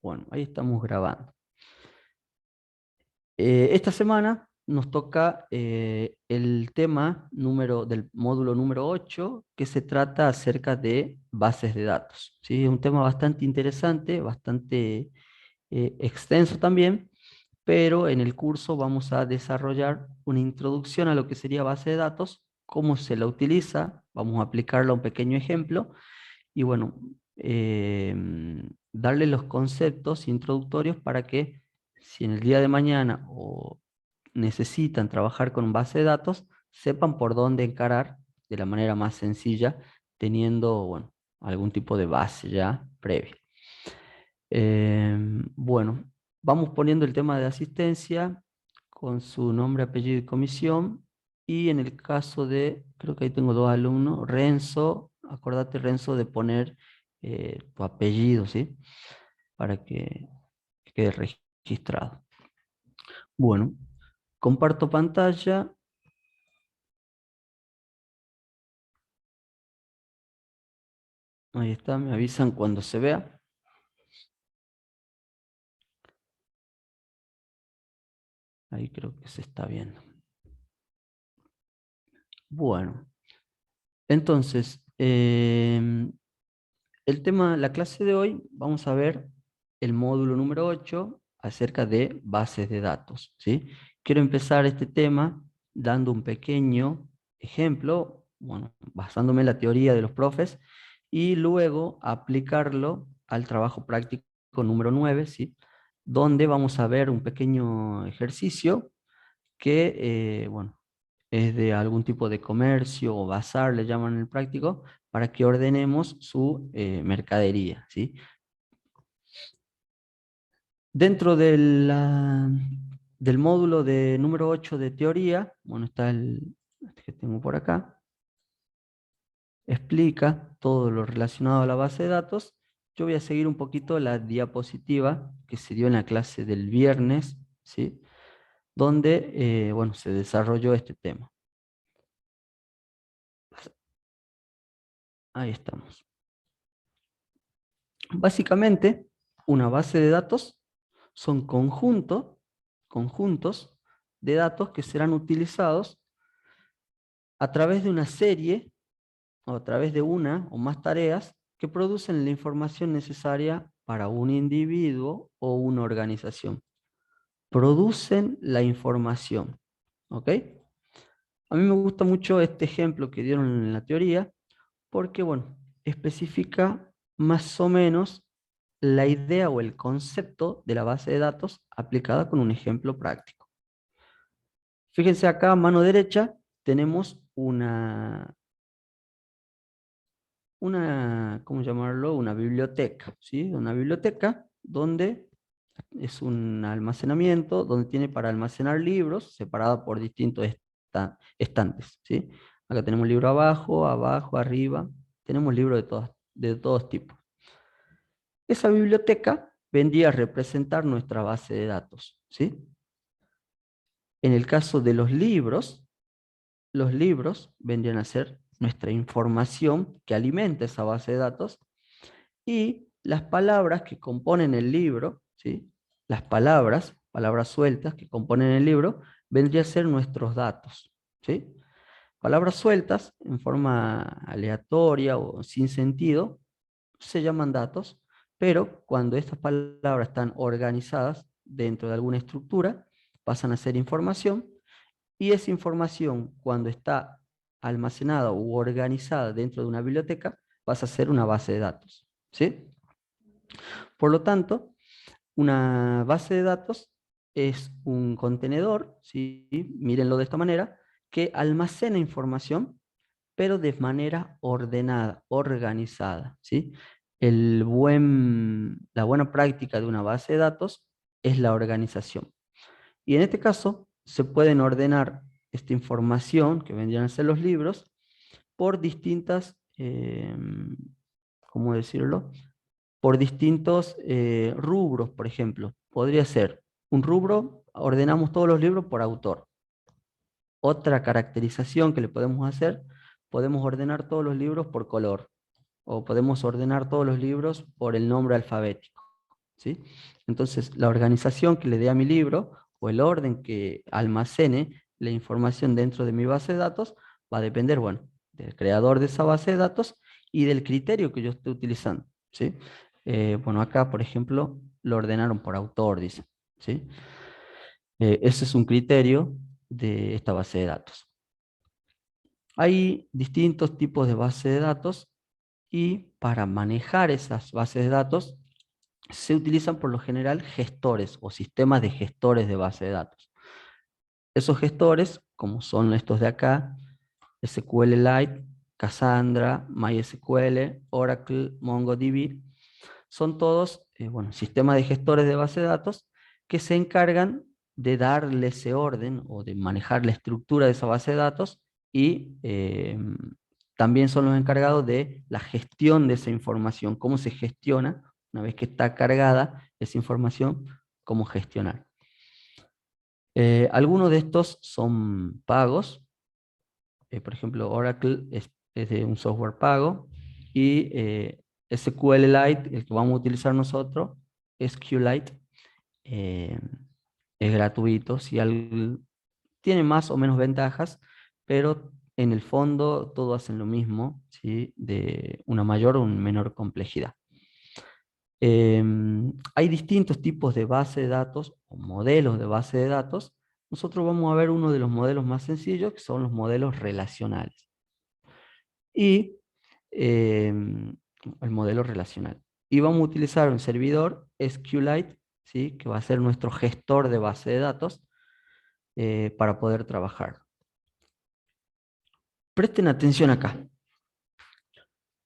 Bueno, ahí estamos grabando. Esta semana nos toca el tema del módulo número 8, que se trata acerca de bases de datos. ¿Sí? Es un tema bastante interesante, bastante extenso también, pero en el curso vamos a desarrollar una introducción a lo que sería base de datos, cómo se la utiliza, vamos a aplicarla a un pequeño ejemplo y bueno, darle los conceptos introductorios para que si en el día de mañana o necesitan trabajar con base de datos, sepan por dónde encarar de la manera más sencilla, teniendo, bueno, algún tipo de base ya previa. Bueno, vamos poniendo el tema de asistencia con su nombre, apellido y comisión. Y en el caso de, creo que ahí tengo dos alumnos, Renzo, acordate Renzo de poner tu apellido, ¿sí? Para que quede registrado. Bueno, comparto pantalla. Ahí está, me avisan cuando se vea. Ahí creo que se está viendo. Bueno, entonces, la clase de hoy, vamos a ver el módulo número 8 acerca de bases de datos, ¿sí? Quiero empezar este tema dando un pequeño ejemplo, bueno, basándome en la teoría de los profes, y luego aplicarlo al trabajo práctico número 9, ¿sí? Donde vamos a ver un pequeño ejercicio que, bueno, es de algún tipo de comercio o bazar, le llaman en el práctico, para que ordenemos su mercadería, ¿sí? Dentro del módulo de número 8 de teoría, bueno, está este que tengo por acá, explica todo lo relacionado a la base de datos. Yo voy a seguir un poquito la diapositiva que se dio en la clase del viernes, ¿sí? Donde, bueno, se desarrolló este tema. Ahí estamos. Básicamente, una base de datos son conjuntos de datos que serán utilizados a través de una serie o a través de una o más tareas que producen la información necesaria para un individuo o una organización. Producen la información. ¿Ok? A mí me gusta mucho este ejemplo que dieron en la teoría porque, bueno, especifica más o menos la idea o el concepto de la base de datos aplicada con un ejemplo práctico. Fíjense acá a mano derecha tenemos ¿cómo llamarlo? Una biblioteca, ¿sí? Una biblioteca donde es un almacenamiento, donde tiene para almacenar libros separada por distintos estantes, ¿sí? Acá tenemos libro abajo, abajo, arriba, tenemos libros de todos tipos. Esa biblioteca vendría a representar nuestra base de datos, ¿sí? En el caso de los libros vendrían a ser nuestra información que alimenta esa base de datos y las palabras que componen el libro, ¿sí? Las palabras sueltas que componen el libro, vendrían a ser nuestros datos, ¿sí? Palabras sueltas en forma aleatoria o sin sentido se llaman datos, pero cuando estas palabras están organizadas dentro de alguna estructura, pasan a ser información, y esa información, cuando está almacenada u organizada dentro de una biblioteca, pasa a ser una base de datos, ¿sí? Por lo tanto, una base de datos es un contenedor, ¿sí? Mírenlo de esta manera, que almacena información, pero de manera ordenada, organizada, ¿sí? La buena práctica de una base de datos es la organización. Y en este caso, se pueden ordenar esta información, que vendrían a ser los libros, por distintas, ¿cómo decirlo? Por distintos rubros, por ejemplo. Podría ser un rubro, ordenamos todos los libros por autor. Otra caracterización que le podemos hacer, podemos ordenar todos los libros por color, o podemos ordenar todos los libros por el nombre alfabético. ¿sí? Entonces, la organización que le dé a mi libro o el orden que almacene la información dentro de mi base de datos va a depender, bueno, del creador de esa base de datos y del criterio que yo esté utilizando, ¿sí? Bueno, acá, por ejemplo, lo ordenaron por autor, dice, ¿sí? Ese es un criterio de esta base de datos. Hay distintos tipos de base de datos y para manejar esas bases de datos se utilizan por lo general gestores o sistemas de gestores de base de datos. Esos gestores, como son estos de acá, SQLite, Cassandra, MySQL, Oracle, MongoDB, son todos bueno, sistemas de gestores de base de datos que se encargan de darle ese orden o de manejar la estructura de esa base de datos y también son los encargados de la gestión de esa información, cómo se gestiona una vez que está cargada esa información, cómo gestionar. Algunos de estos son pagos, por ejemplo, Oracle es de un software pago y SQLite, el que vamos a utilizar nosotros, SQLite, eh, es gratuito, tiene más o menos ventajas, pero en el fondo todos hacen lo mismo, ¿sí? De una mayor o una menor complejidad. Hay distintos tipos de base de datos o modelos de base de datos. Nosotros vamos a ver uno de los modelos más sencillos, que son los modelos relacionales. Y el modelo relacional. Y vamos a utilizar un servidor SQLite, ¿sí? Que va a ser nuestro gestor de base de datos para poder trabajar. Presten atención acá.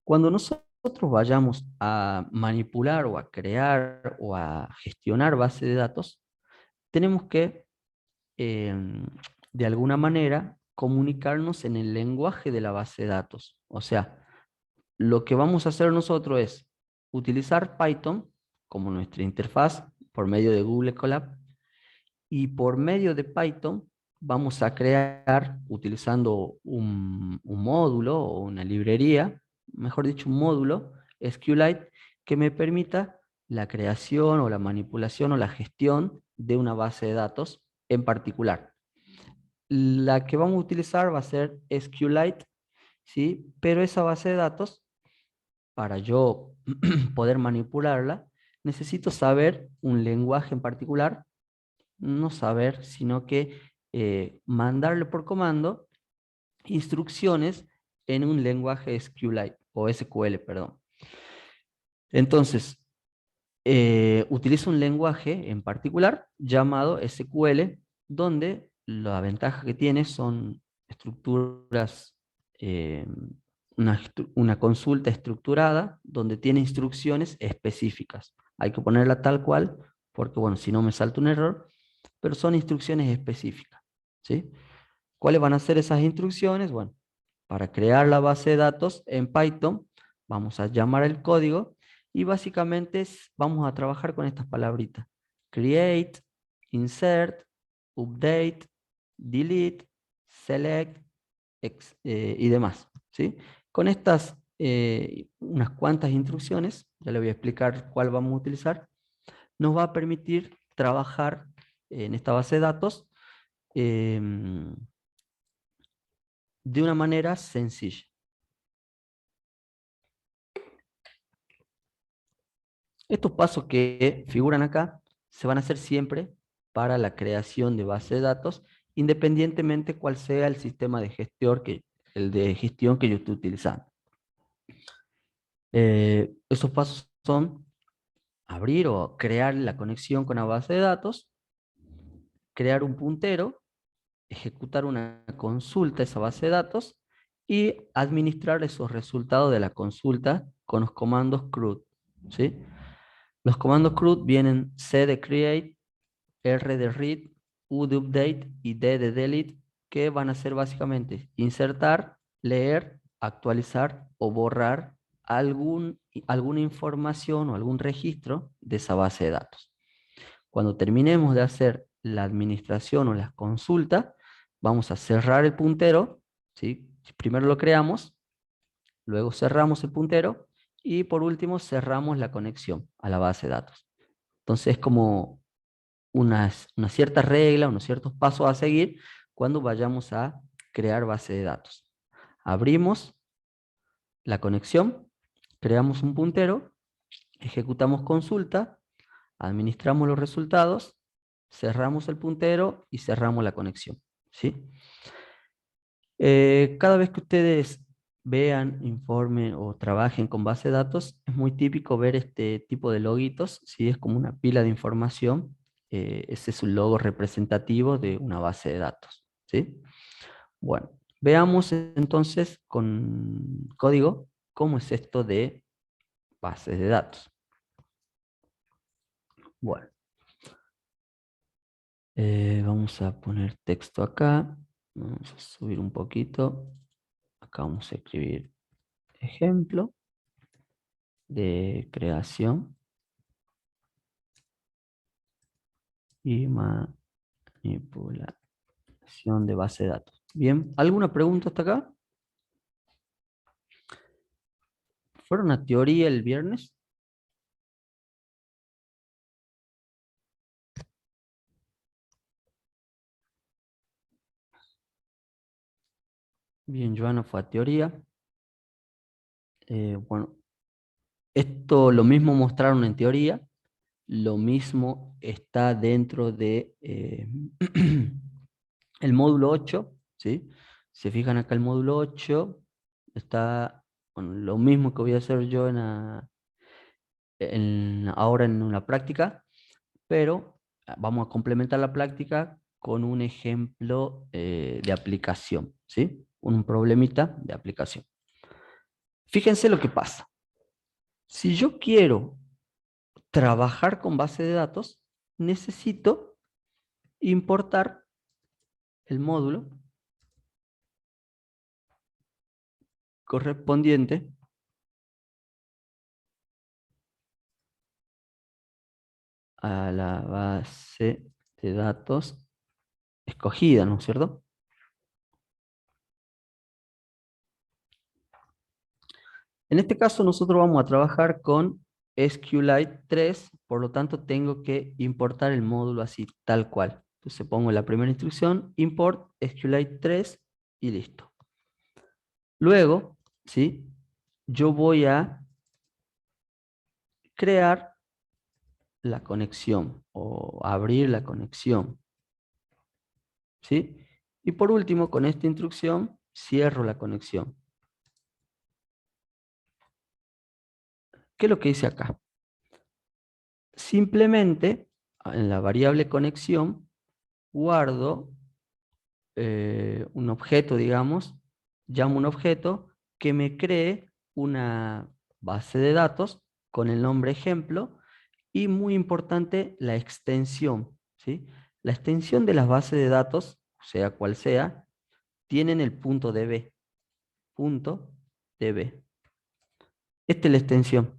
Cuando nosotros vayamos a manipular o a crear o a gestionar base de datos, tenemos que, de alguna manera, comunicarnos en el lenguaje de la base de datos. O sea, lo que vamos a hacer nosotros es utilizar Python como nuestra interfaz por medio de Google Colab y por medio de Python vamos a crear, utilizando un módulo o una librería, mejor dicho, un módulo SQLite que me permita la creación o la manipulación o la gestión de una base de datos en particular. La que vamos a utilizar va a ser SQLite, ¿sí? Pero esa base de datos, para yo poder manipularla, necesito saber un lenguaje en particular, no saber, sino que mandarle por comando instrucciones en un lenguaje SQLite o SQL, perdón. Entonces, utilizo un lenguaje en particular llamado SQL, donde la ventaja que tiene son estructuras, una consulta estructurada, donde tiene instrucciones específicas. Hay que ponerla tal cual, porque bueno, si no me salta un error, pero son instrucciones específicas, ¿sí? ¿Cuáles van a ser esas instrucciones? Bueno, para crear la base de datos en Python, vamos a llamar el código y básicamente vamos a trabajar con estas palabritas. Create, insert, update, delete, select y demás, ¿sí? Con estas unas cuantas instrucciones, ya le voy a explicar cuál vamos a utilizar, nos va a permitir trabajar en esta base de datos de una manera sencilla. Estos pasos que figuran acá se van a hacer siempre para la creación de base de datos, independientemente cuál sea el sistema de gestión que yo esté utilizando. Esos pasos son abrir o crear la conexión con la base de datos, crear un puntero, ejecutar una consulta a esa base de datos y administrar esos resultados de la consulta con los comandos CRUD, ¿sí? Los comandos CRUD vienen C de create, R de read, U de update y D de delete, que van a ser básicamente insertar, leer, actualizar o borrar alguna información o algún registro de esa base de datos. Cuando terminemos de hacer la administración o las consultas, vamos a cerrar el puntero, ¿sí? Primero lo creamos, luego cerramos el puntero y por último cerramos la conexión a la base de datos. Entonces es como una cierta regla, unos ciertos pasos a seguir cuando vayamos a crear base de datos. Abrimos la conexión, creamos un puntero, ejecutamos consulta, administramos los resultados, cerramos el puntero y cerramos la conexión, ¿sí? Cada vez que ustedes vean, informen o trabajen con base de datos, es muy típico ver este tipo de loguitos, ¿sí? Es como una pila de información. Ese es un logo representativo de una base de datos, ¿sí? Bueno, veamos entonces con código cómo es esto de bases de datos. Bueno, vamos a poner texto acá. Vamos a subir un poquito. Acá vamos a escribir ejemplo de creación y manipulación de base de datos. Bien, ¿alguna pregunta hasta acá? ¿Fueron a teoría el viernes? Bien, Joana fue a teoría. Bueno, esto lo mismo mostraron en teoría, lo mismo está dentro de el módulo 8, ¿sí? Se fijan acá el módulo 8, está bueno, lo mismo que voy a hacer yo ahora en una práctica, pero vamos a complementar la práctica con un ejemplo de aplicación, ¿sí? Un problemita de aplicación. Fíjense lo que pasa. Si yo quiero trabajar con base de datos, necesito importar el módulo correspondiente a la base de datos escogida, ¿no es cierto? En este caso nosotros vamos a trabajar con SQLite 3, por lo tanto tengo que importar el módulo así, tal cual. Entonces pongo la primera instrucción, import SQLite 3 y listo. Luego, ¿sí? Yo voy a crear la conexión o abrir la conexión, ¿sí? Y por último, con esta instrucción, cierro la conexión. ¿Qué es lo que hice acá? Simplemente, en la variable conexión, guardo un objeto, digamos, llamo un objeto que me cree una base de datos con el nombre ejemplo y muy importante la extensión, ¿sí? La extensión de las bases de datos, sea cual sea, tienen el punto .db, punto .db. Esta es la extensión.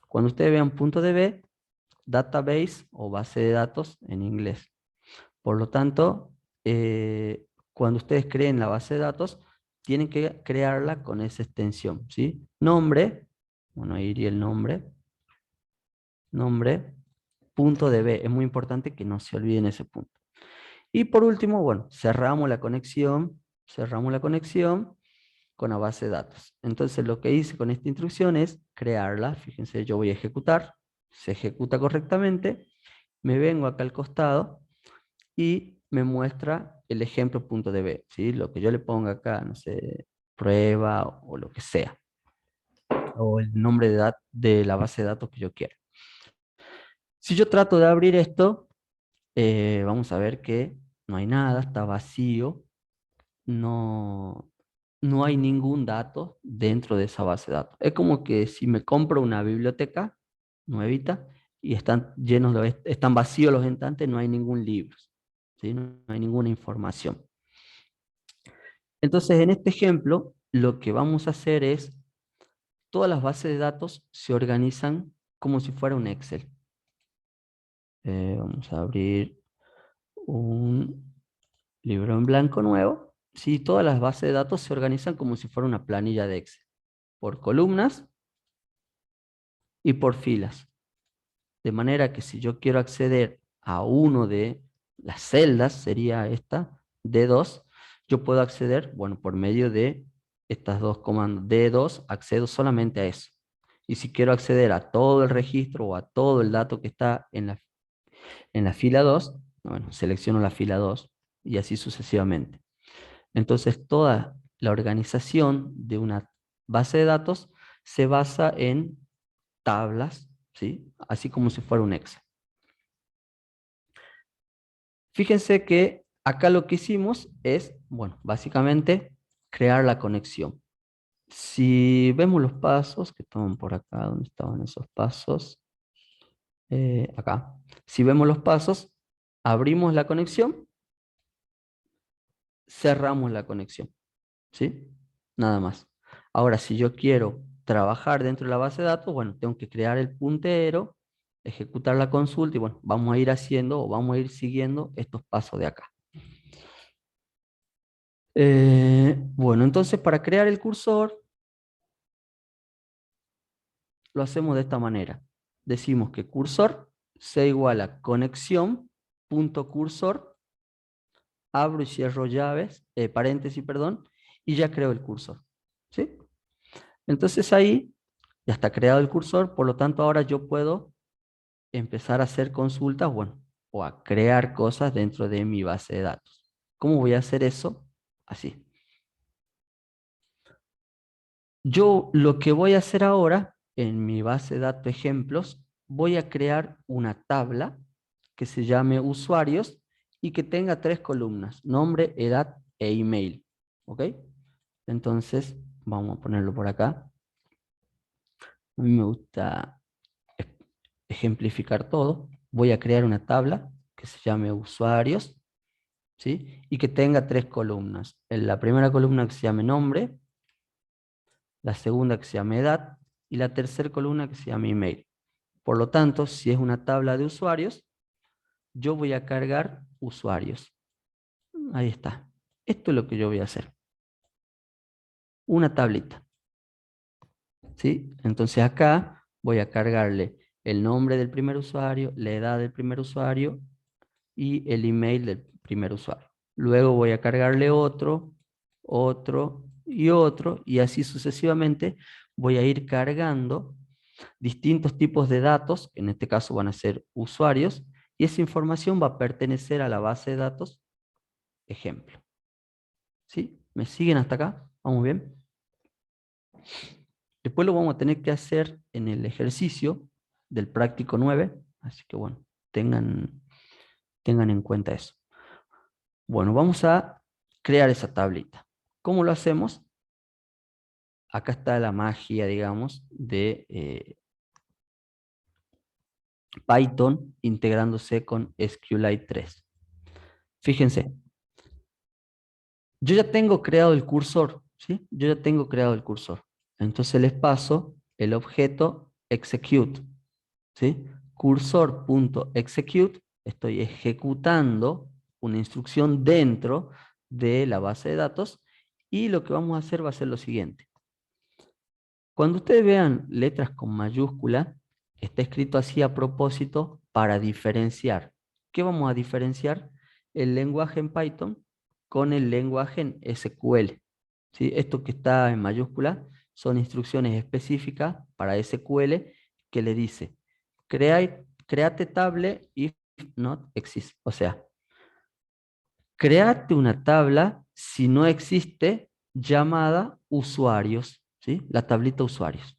Cuando ustedes vean punto .db, database o base de datos en inglés. Por lo tanto, cuando ustedes creen la base de datos, tienen que crearla con esa extensión, ¿sí? Nombre, bueno, ahí iría el nombre, nombre, punto .db. Es muy importante que no se olviden ese punto. Y por último, bueno, cerramos la conexión con la base de datos. Entonces lo que hice con esta instrucción es crearla. Fíjense, yo voy a ejecutar, se ejecuta correctamente, me vengo acá al costado y me muestra el ejemplo.db, ¿sí? Lo que yo le ponga acá, no sé, prueba o lo que sea, o el nombre de la base de datos que yo quiera. Si yo trato de abrir esto, vamos a ver que no hay nada, está vacío, no, no hay ningún dato dentro de esa base de datos. Es como que si me compro una biblioteca nuevita y están vacíos los estantes, no hay ningún libro, ¿sí? No hay ninguna información. Entonces, en este ejemplo, lo que vamos a hacer es, todas las bases de datos se organizan como si fuera un Excel. Vamos a abrir un libro en blanco nuevo. Sí, todas las bases de datos se organizan como si fuera una planilla de Excel, por columnas y por filas. de manera que si yo quiero acceder a uno de las celdas, sería esta, D2, yo puedo acceder, bueno, por medio de estas dos comandos, D2, accedo solamente a eso. Y si quiero acceder a todo el registro o a todo el dato que está en la fila 2, bueno, selecciono la fila 2 y así sucesivamente. Entonces, toda la organización de una base de datos se basa en tablas, ¿sí? Así como si fuera un Excel. Fíjense que acá lo que hicimos es, bueno, básicamente crear la conexión. Si vemos los pasos, que estaban por acá, ¿dónde estaban esos pasos? Acá. Si vemos los pasos, abrimos la conexión, cerramos la conexión, ¿sí? Nada más. Ahora, si yo quiero trabajar dentro de la base de datos, bueno, tengo que crear el puntero, ejecutar la consulta y bueno, vamos a ir haciendo o vamos a ir siguiendo estos pasos de acá. Bueno, entonces para crear el cursor, lo hacemos de esta manera. Decimos que cursor sea igual a conexión.cursor, abro y cierro llaves, paréntesis, perdón, y ya creo el cursor. ¿Sí? Entonces ahí ya está creado el cursor, por lo tanto ahora yo puedo empezar a hacer consultas, bueno, o a crear cosas dentro de mi base de datos. ¿Cómo voy a hacer eso? Así. Yo lo que voy a hacer ahora, en mi base de datos ejemplos, voy a crear una tabla que se llame usuarios y que tenga 3 columnas, nombre, edad e email. ¿Ok? Entonces, vamos a ponerlo por acá. A mí me gusta ejemplificar todo. Voy a crear una tabla que se llame usuarios, ¿sí? Y que tenga 3 columnas. En la primera columna que se llame nombre, la segunda que se llame edad y la tercera columna que se llame email. Por lo tanto, si es una tabla de usuarios, yo voy a cargar usuarios. Ahí está. Esto es lo que yo voy a hacer. Una tablita. ¿Sí? Entonces acá voy a cargarle el nombre del primer usuario, la edad del primer usuario y el email del primer usuario. Luego voy a cargarle otro, otro y otro, y así sucesivamente voy a ir cargando distintos tipos de datos, en este caso van a ser usuarios, y esa información va a pertenecer a la base de datos ejemplo. ¿Sí? ¿Me siguen hasta acá? ¿Vamos bien? Después lo vamos a tener que hacer en el ejercicio del práctico 9, así que bueno, tengan en cuenta eso. Bueno, vamos a crear esa tablita. ¿Cómo lo hacemos? Acá está la magia, digamos, de Python integrándose con SQLite 3. Fíjense, yo ya tengo creado el cursor, ¿sí? Yo ya tengo creado el cursor. Entonces les paso el objeto execute, ¿sí? Cursor.execute, estoy ejecutando una instrucción dentro de la base de datos y lo que vamos a hacer va a ser lo siguiente. Cuando ustedes vean letras con mayúscula, está escrito así a propósito para diferenciar. ¿Qué vamos a diferenciar? El lenguaje en Python con el lenguaje en SQL. ¿Sí? Esto que está en mayúscula son instrucciones específicas para SQL que le dice, create table if not exist. O sea, créate una tabla si no existe llamada usuarios, ¿sí? La tablita usuarios.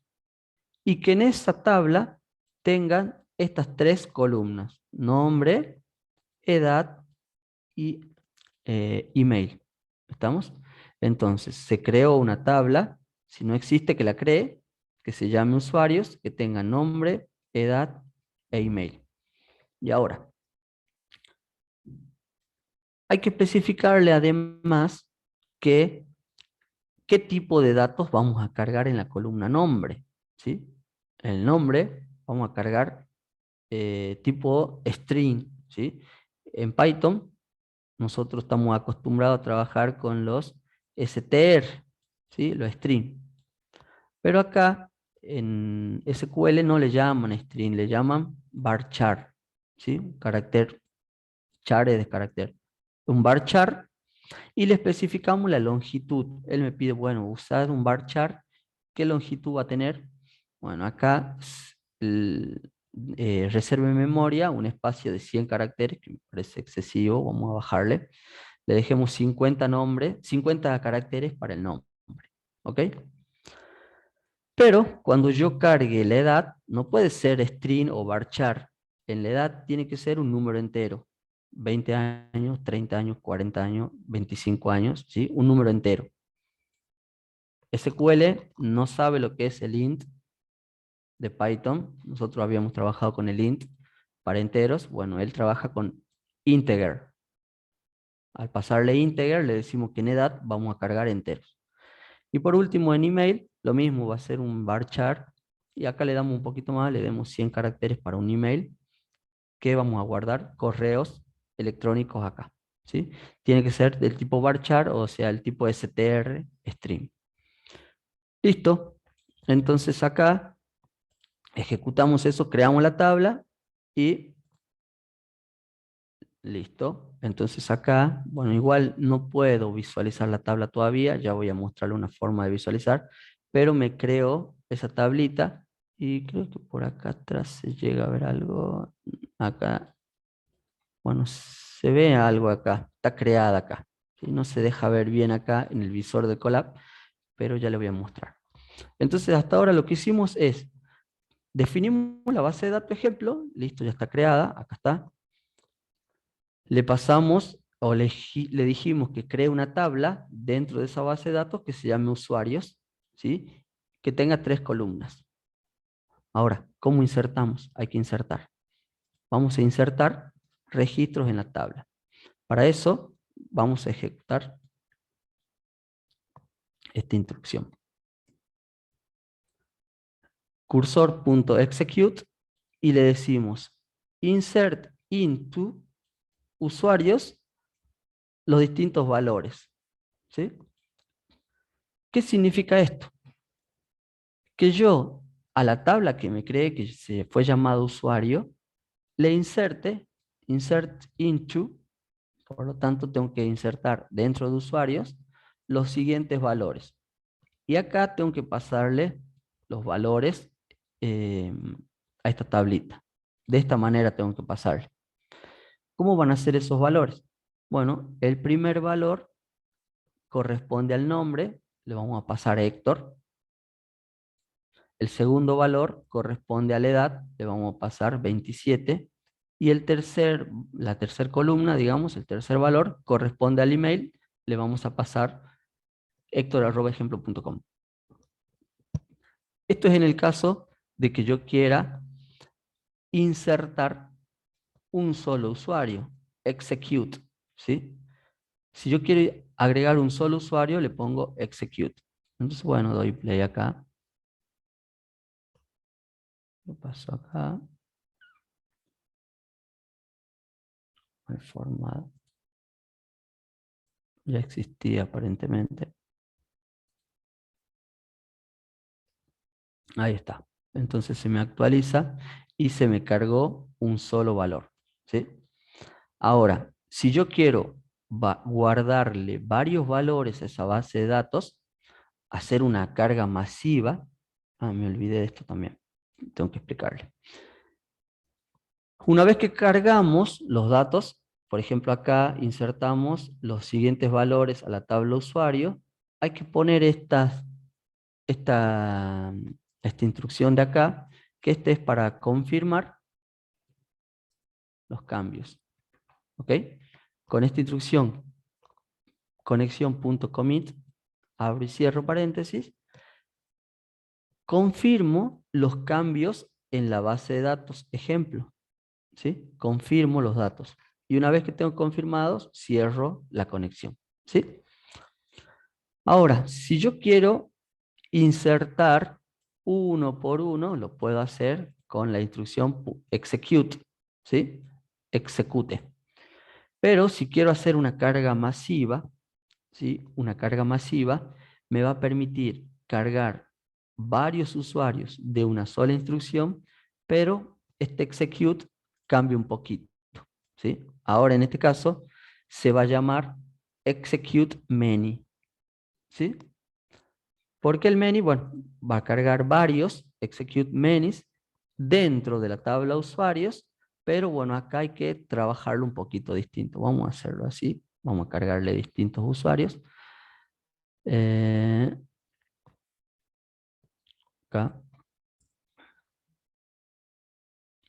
Y que en esa tabla tengan estas 3 columnas, nombre, edad y email. ¿Estamos? Entonces, se creó una tabla, si no existe que la cree, que se llame usuarios, que tenga nombre, edad e email. Y ahora, hay que especificarle además que qué tipo de datos vamos a cargar en la columna nombre. ¿Sí? El nombre vamos a cargar tipo string. ¿Sí? En Python nosotros estamos acostumbrados a trabajar con los str, ¿sí? Los string. Pero acá en SQL no le llaman string, le llaman varchar, ¿sí? Carácter, char es de carácter. Un varchar y le especificamos la longitud. Él me pide, bueno, usar un varchar, ¿qué longitud va a tener? Bueno, acá reserve en memoria un espacio de 100 caracteres, que me parece excesivo, vamos a bajarle. Le dejemos 50 nombres, 50 caracteres para el nombre, ¿ok? Pero cuando yo cargue la edad, no puede ser string o varchar. En la edad tiene que ser un número entero. 20 años, 30 años, 40 años, 25 años, ¿sí? Un número entero. SQL no sabe lo que es el int de Python. Nosotros habíamos trabajado con el int para enteros. Bueno, él trabaja con integer. Al pasarle integer, le decimos que en edad vamos a cargar enteros. Y por último, en email, lo mismo, va a ser un varchar. Y acá le damos un poquito más, le demos 100 caracteres para un email, que vamos a guardar correos electrónicos acá, ¿sí? Tiene que ser del tipo varchar, o sea, el tipo str string. Listo. Entonces acá ejecutamos eso, creamos la tabla y listo. Entonces acá, bueno, igual no puedo visualizar la tabla todavía, ya voy a mostrarle una forma de visualizar, pero me creo esa tablita y creo que por acá atrás se llega a ver algo. Acá, bueno, se ve algo acá, está creada acá. ¿Sí? No se deja ver bien acá en el visor de Colab, pero ya le voy a mostrar. Entonces hasta ahora lo que hicimos es, definimos la base de datos ejemplo, listo, ya está creada, acá está. Le pasamos o le dijimos que cree una tabla dentro de esa base de datos que se llame usuarios, ¿sí? Que tenga 3 columnas. Ahora, ¿cómo insertamos? Hay que insertar. Vamos a insertar registros en la tabla. Para eso, vamos a ejecutar esta instrucción. Cursor.execute y le decimos insert into usuarios los distintos valores, ¿sí? ¿Qué significa esto? Que yo a la tabla que me creé, que se fue llamado usuario, le insert into, por lo tanto tengo que insertar dentro de usuarios los siguientes valores. Y acá tengo que pasarle los valores a esta tablita. De esta manera tengo que pasarle. ¿Cómo van a ser esos valores? Bueno, el primer valor corresponde al nombre, le vamos a pasar a Héctor. El segundo valor corresponde a la edad, le vamos a pasar 27. Y la tercera columna, digamos, el tercer valor corresponde al email, le vamos a pasar hector@ejemplo.com. Esto es en el caso de que yo quiera insertar un solo usuario, execute, ¿sí? Si yo quiero agregar un solo usuario, le pongo execute. Entonces, bueno, doy play acá. ¿Qué pasó acá? No hay forma. Ya existía aparentemente. Ahí está. Entonces se me actualiza y se me cargó un solo valor, ¿sí? Ahora, si yo quiero guardarle varios valores a esa base de datos, hacer una carga masiva. Me olvidé de esto también. Tengo que explicarle. Una vez que cargamos los datos, por ejemplo acá insertamos los siguientes valores a la tabla usuario, hay que poner esta, esta instrucción de acá, que este es para confirmar los cambios. ¿Ok? Con esta instrucción, conexión.commit, abro y cierro paréntesis, confirmo los cambios en la base de datos ejemplo. ¿Sí? Confirmo los datos. Y una vez que tengo confirmados, cierro la conexión. ¿Sí? Ahora, si yo quiero insertar uno por uno, lo puedo hacer con la instrucción execute. ¿Sí? Execute. Pero si quiero hacer una carga masiva, ¿sí? Una carga masiva me va a permitir cargar varios usuarios de una sola instrucción, pero este execute cambia un poquito, ¿sí? Ahora en este caso se va a llamar execute many, ¿sí? Porque el many, bueno, va a cargar varios execute manys dentro de la tabla usuarios, pero bueno, acá hay que trabajarlo un poquito distinto. Vamos a hacerlo así, vamos a cargarle distintos usuarios. Eh, Acá,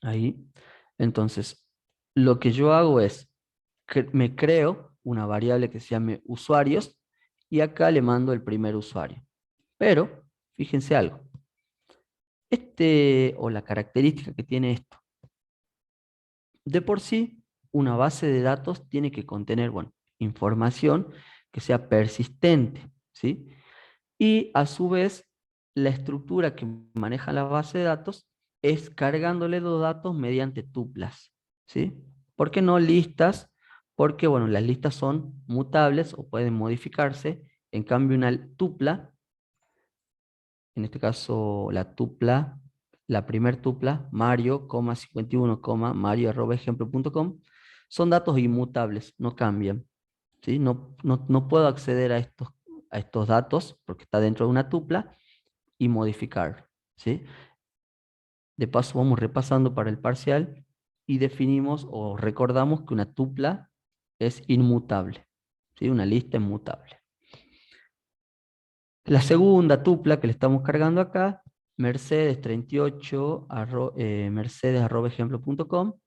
ahí. Entonces, lo que yo hago es, me creo una variable que se llame usuarios y acá le mando el primer usuario. Pero, fíjense algo, o la característica que tiene esto, de por sí, una base de datos tiene que contener, bueno, información que sea persistente, ¿sí? Y a su vez, la estructura que maneja la base de datos es cargándole los datos mediante tuplas, ¿sí? ¿Por qué no listas? Porque, bueno, las listas son mutables o pueden modificarse. En cambio, una tupla, en este caso la tupla, la primer tupla, Mario, 51, Mario@ejemplo.com, son datos inmutables, no cambian, ¿sí? No puedo acceder a estos datos porque está dentro de una tupla y modificar, ¿sí? De paso vamos repasando para el parcial y definimos o recordamos que una tupla es inmutable, ¿sí? Una lista inmutable. La segunda tupla que le estamos cargando acá, Mercedes38, mercedes@ejemplo.com,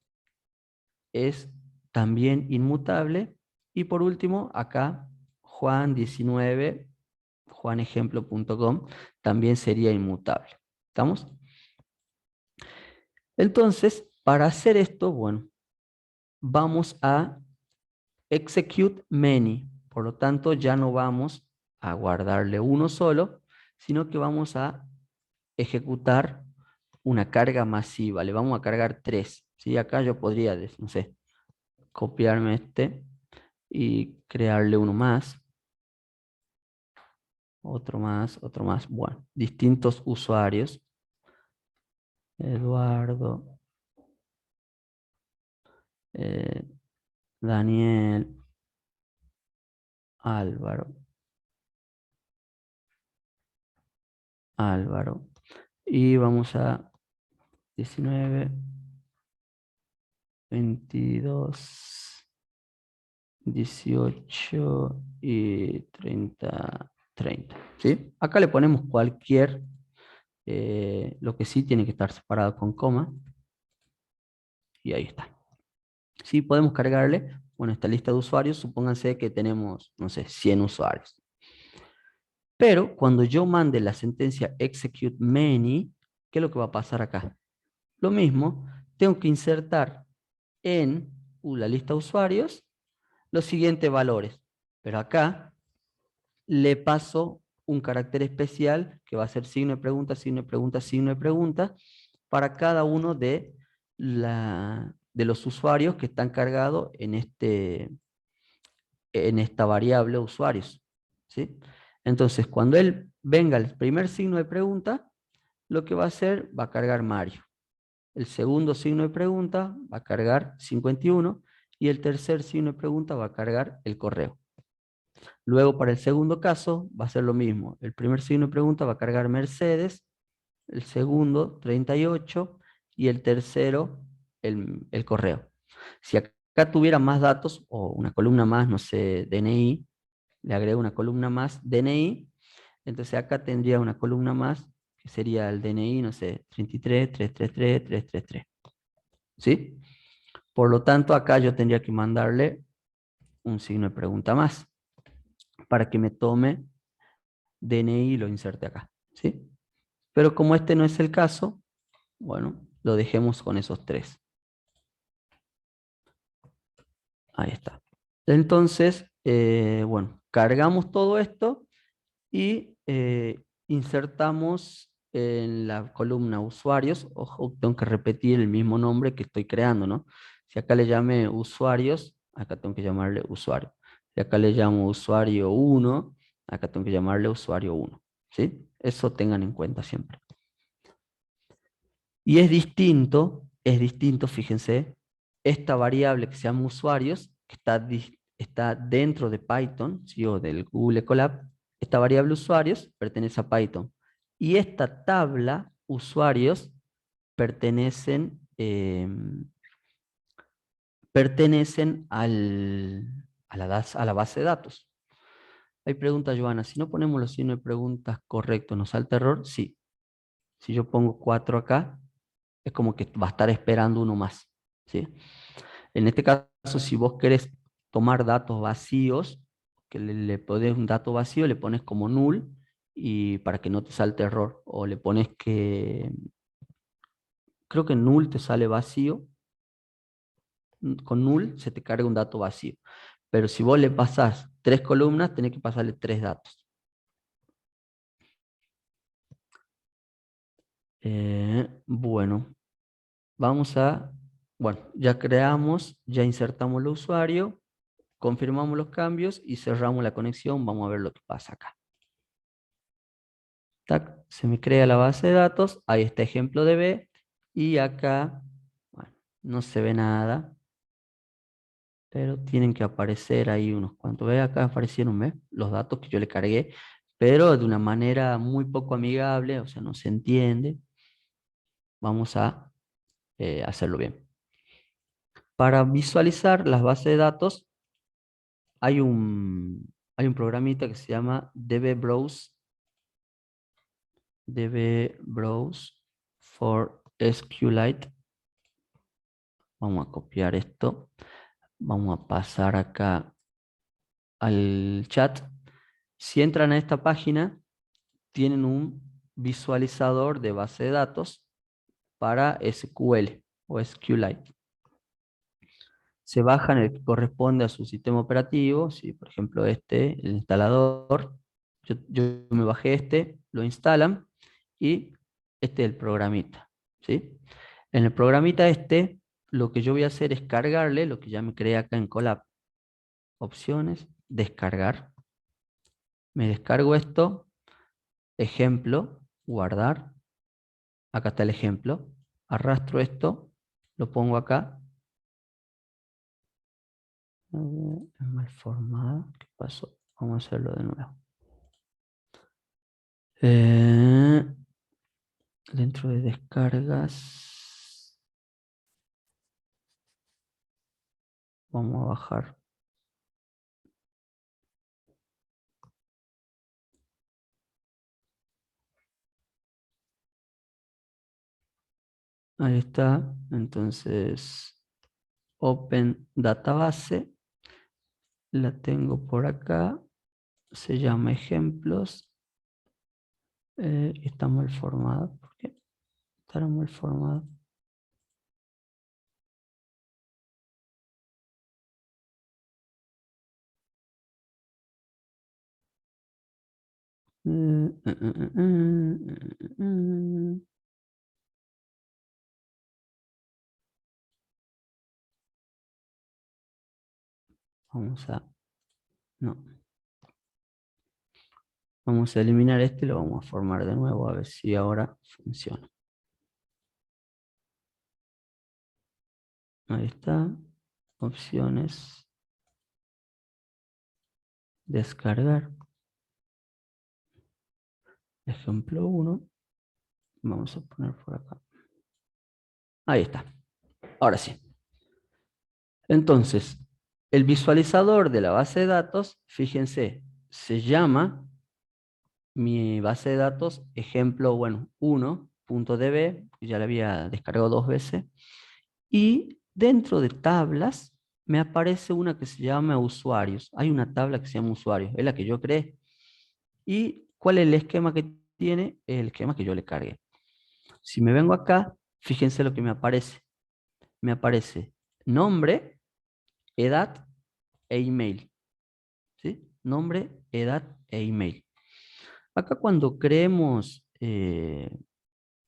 es también inmutable. Y por último, acá, Juan19, juanejemplo.com, también sería inmutable. ¿Estamos? Entonces, para hacer esto, bueno, vamos a execute many. Por lo tanto, ya no vamos a guardarle uno solo, sino que vamos a ejecutar una carga masiva. Le vamos a cargar 3. ¿Sí? Acá yo podría, no sé, copiarme este y crearle uno más, otro más, otro más. Bueno, distintos usuarios. Eduardo, eh, Daniel, Álvaro, Álvaro. Y vamos a 19, 22, 18 y 30, 30. ¿Sí? Acá le ponemos cualquier, lo que sí tiene que estar separado con coma. Y ahí está. Sí, podemos cargarle, bueno, esta lista de usuarios, supónganse que tenemos, no sé, 100 usuarios. Pero cuando yo mande la sentencia execute many, ¿qué es lo que va a pasar acá? Lo mismo, tengo que insertar en la lista de usuarios los siguientes valores. Pero acá le paso un carácter especial que va a ser signo de pregunta, signo de pregunta, signo de pregunta para cada uno de los usuarios que están cargados en esta variable usuarios, ¿sí? Entonces, cuando él venga el primer signo de pregunta, lo que va a hacer va a cargar Mario. El segundo signo de pregunta va a cargar 51 y el tercer signo de pregunta va a cargar el correo. Luego, para el segundo caso, va a ser lo mismo. El primer signo de pregunta va a cargar Mercedes, el segundo 38 y el tercero el correo. Si acá tuviera más datos o una columna más, no sé, DNI, le agrego una columna más DNI, entonces acá tendría una columna más que sería el DNI, no sé, 33, 333, 333. ¿Sí? Por lo tanto, acá yo tendría que mandarle un signo de pregunta más para que me tome DNI y lo inserte acá. ¿Sí? Pero como este no es el caso, bueno, lo dejemos con esos tres. Ahí está. Entonces, bueno, cargamos todo esto y insertamos en la columna usuarios. Ojo, tengo que repetir el mismo nombre que estoy creando, ¿no? Si acá le llame usuarios, acá tengo que llamarle usuario. Si acá le llamo usuario 1, acá tengo que llamarle usuario 1. ¿sí? Eso tengan en cuenta siempre. Y es distinto, fíjense, esta variable que se llama usuarios, que está dentro de Python, ¿sí? O del Google Colab, esta variable usuarios pertenece a Python. Y esta tabla usuarios pertenecen, pertenecen a la base de datos. Hay preguntas, Joana, si no ponemos los signos de preguntas correctos, ¿nos salta error? Sí. Si yo pongo 4 acá, es como que va a estar esperando uno más, ¿sí? En este caso, si vos querés tomar datos vacíos, que le pones un dato vacío, le pones como null y para que no te salte error. O le pones que, creo que null te sale vacío, con null se te carga un dato vacío. Pero si vos le pasás 3 columnas, tenés que pasarle 3 datos. Bueno, vamos a, bueno, ya creamos, ya insertamos el usuario, confirmamos los cambios y cerramos la conexión. Vamos a ver lo que pasa acá. Tac, se me crea la base de datos, ahí está ejemplo de B, y acá, bueno, no se ve nada, pero tienen que aparecer ahí unos cuantos. Ve, acá aparecieron, ¿ves? Los datos que yo le cargué, pero de una manera muy poco amigable, o sea, no se entiende. Vamos a hacerlo bien. Para visualizar las bases de datos, hay un programita que se llama dbbrowse for SQLite. Vamos a copiar esto. Vamos a pasar acá al chat. Si entran a esta página, tienen un visualizador de base de datos para SQL o SQLite. Se bajan el que corresponde a su sistema operativo. Si, por ejemplo, el instalador, yo me bajé lo instalan y este es el programita, ¿sí? En el programita lo que yo voy a hacer es cargarle lo que ya me creé acá en Colab. Opciones, descargar. Me descargo esto, ejemplo, guardar. Acá está el ejemplo. Arrastro esto, lo pongo acá. Es mal formado. ¿Qué pasó? Vamos a hacerlo de nuevo. Eh, Dentro de descargas, vamos a bajar. Ahí está. Entonces, Open Database. La tengo por acá. Se llama ejemplos. Está mal formado. ¿Por qué estará mal formado? Vamos a... No. Vamos a eliminar y lo vamos a formar de nuevo a ver si ahora funciona. Ahí está. Opciones. Descargar. Ejemplo 1. Vamos a poner por acá. Ahí está. Ahora sí. Entonces, el visualizador de la base de datos, fíjense, se llama mi base de datos ejemplo, bueno, 1.db, ya la había descargado 2 veces, y dentro de tablas me aparece una que se llama usuarios. Hay una tabla que se llama usuarios, es la que yo creé. ¿Y cuál es el esquema que tiene? El esquema que yo le cargué. Si me vengo acá, fíjense lo que me aparece. Me aparece nombre, edad e email. ¿Sí? Nombre, edad e email. Acá cuando creemos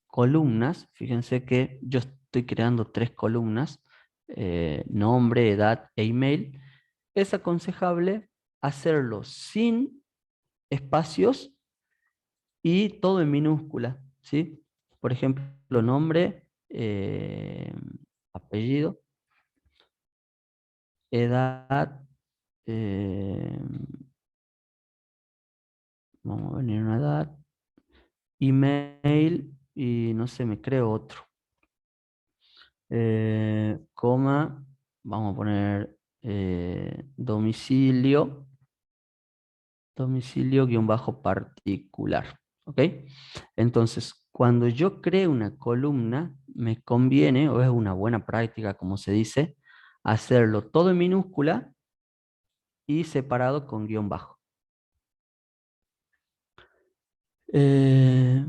columnas, fíjense que yo estoy creando 3 columnas, nombre, edad e email. Es aconsejable hacerlo sin espacios y todo en minúscula, ¿sí? Por ejemplo, nombre, apellido, edad, eh, vamos a venir una edad, email y no sé, me creo otro. Coma, vamos a poner domicilio, domicilio guión bajo particular, ¿ok? Entonces, cuando yo creo una columna, me conviene, o es una buena práctica, como se dice, hacerlo todo en minúscula y separado con guión bajo. Eh,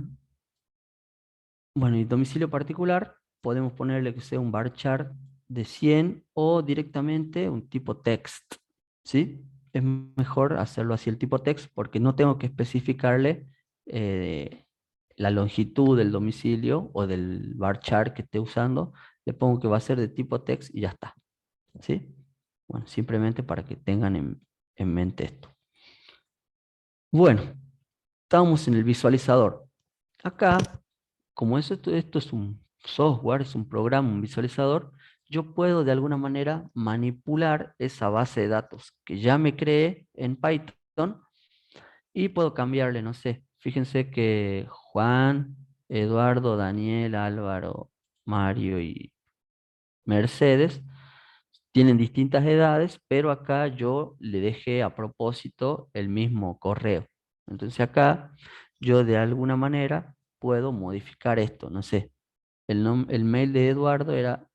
bueno, y domicilio particular, podemos ponerle que sea un varchar de 100 o directamente un tipo text, ¿sí? Es mejor hacerlo así el tipo text porque no tengo que especificarle eh, la longitud del domicilio o del varchar que esté usando. Le pongo que va a ser de tipo text y ya está, ¿sí? Bueno, simplemente para que tengan en mente esto. Bueno, estamos en el visualizador. Acá, como esto es un software, es un programa, un visualizador, yo puedo de alguna manera manipular esa base de datos que ya me creé en Python y puedo cambiarle, no sé, fíjense que Juan, Eduardo, Daniel, Álvaro, Mario y Mercedes tienen distintas edades, pero acá yo le dejé a propósito el mismo correo. Entonces acá yo de alguna manera puedo modificar esto, no sé. El mail de Eduardo era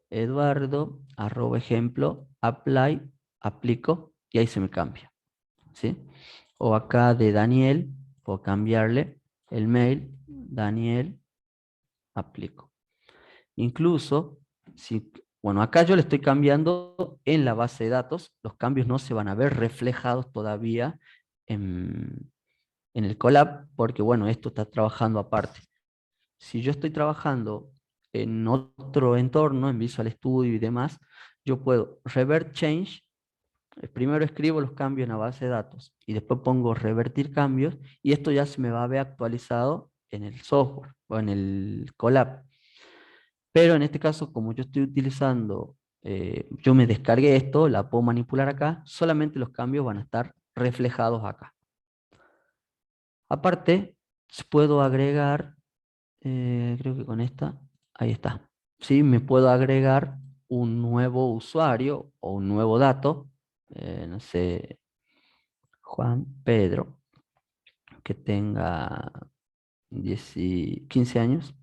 Eduardo, arroba ejemplo, apply, aplico, y ahí se me cambia, ¿sí? O acá de Daniel, puedo cambiarle el mail, Daniel, aplico. Incluso, si, bueno, acá yo le estoy cambiando en la base de datos, los cambios no se van a ver reflejados todavía en el Colab, porque bueno, esto está trabajando aparte. Si yo estoy trabajando en otro entorno, en Visual Studio y demás, yo puedo revert change, primero escribo los cambios en la base de datos y después pongo revertir cambios y esto ya se me va a ver actualizado en el software o en el Colab. Pero en este caso, como yo estoy utilizando, yo me descargué esto, la puedo manipular acá, solamente los cambios van a estar reflejados acá. Aparte, puedo agregar, creo que con esta, ahí está. Sí, me puedo agregar un nuevo usuario o un nuevo dato, no sé, Juan Pedro, que tenga 15 años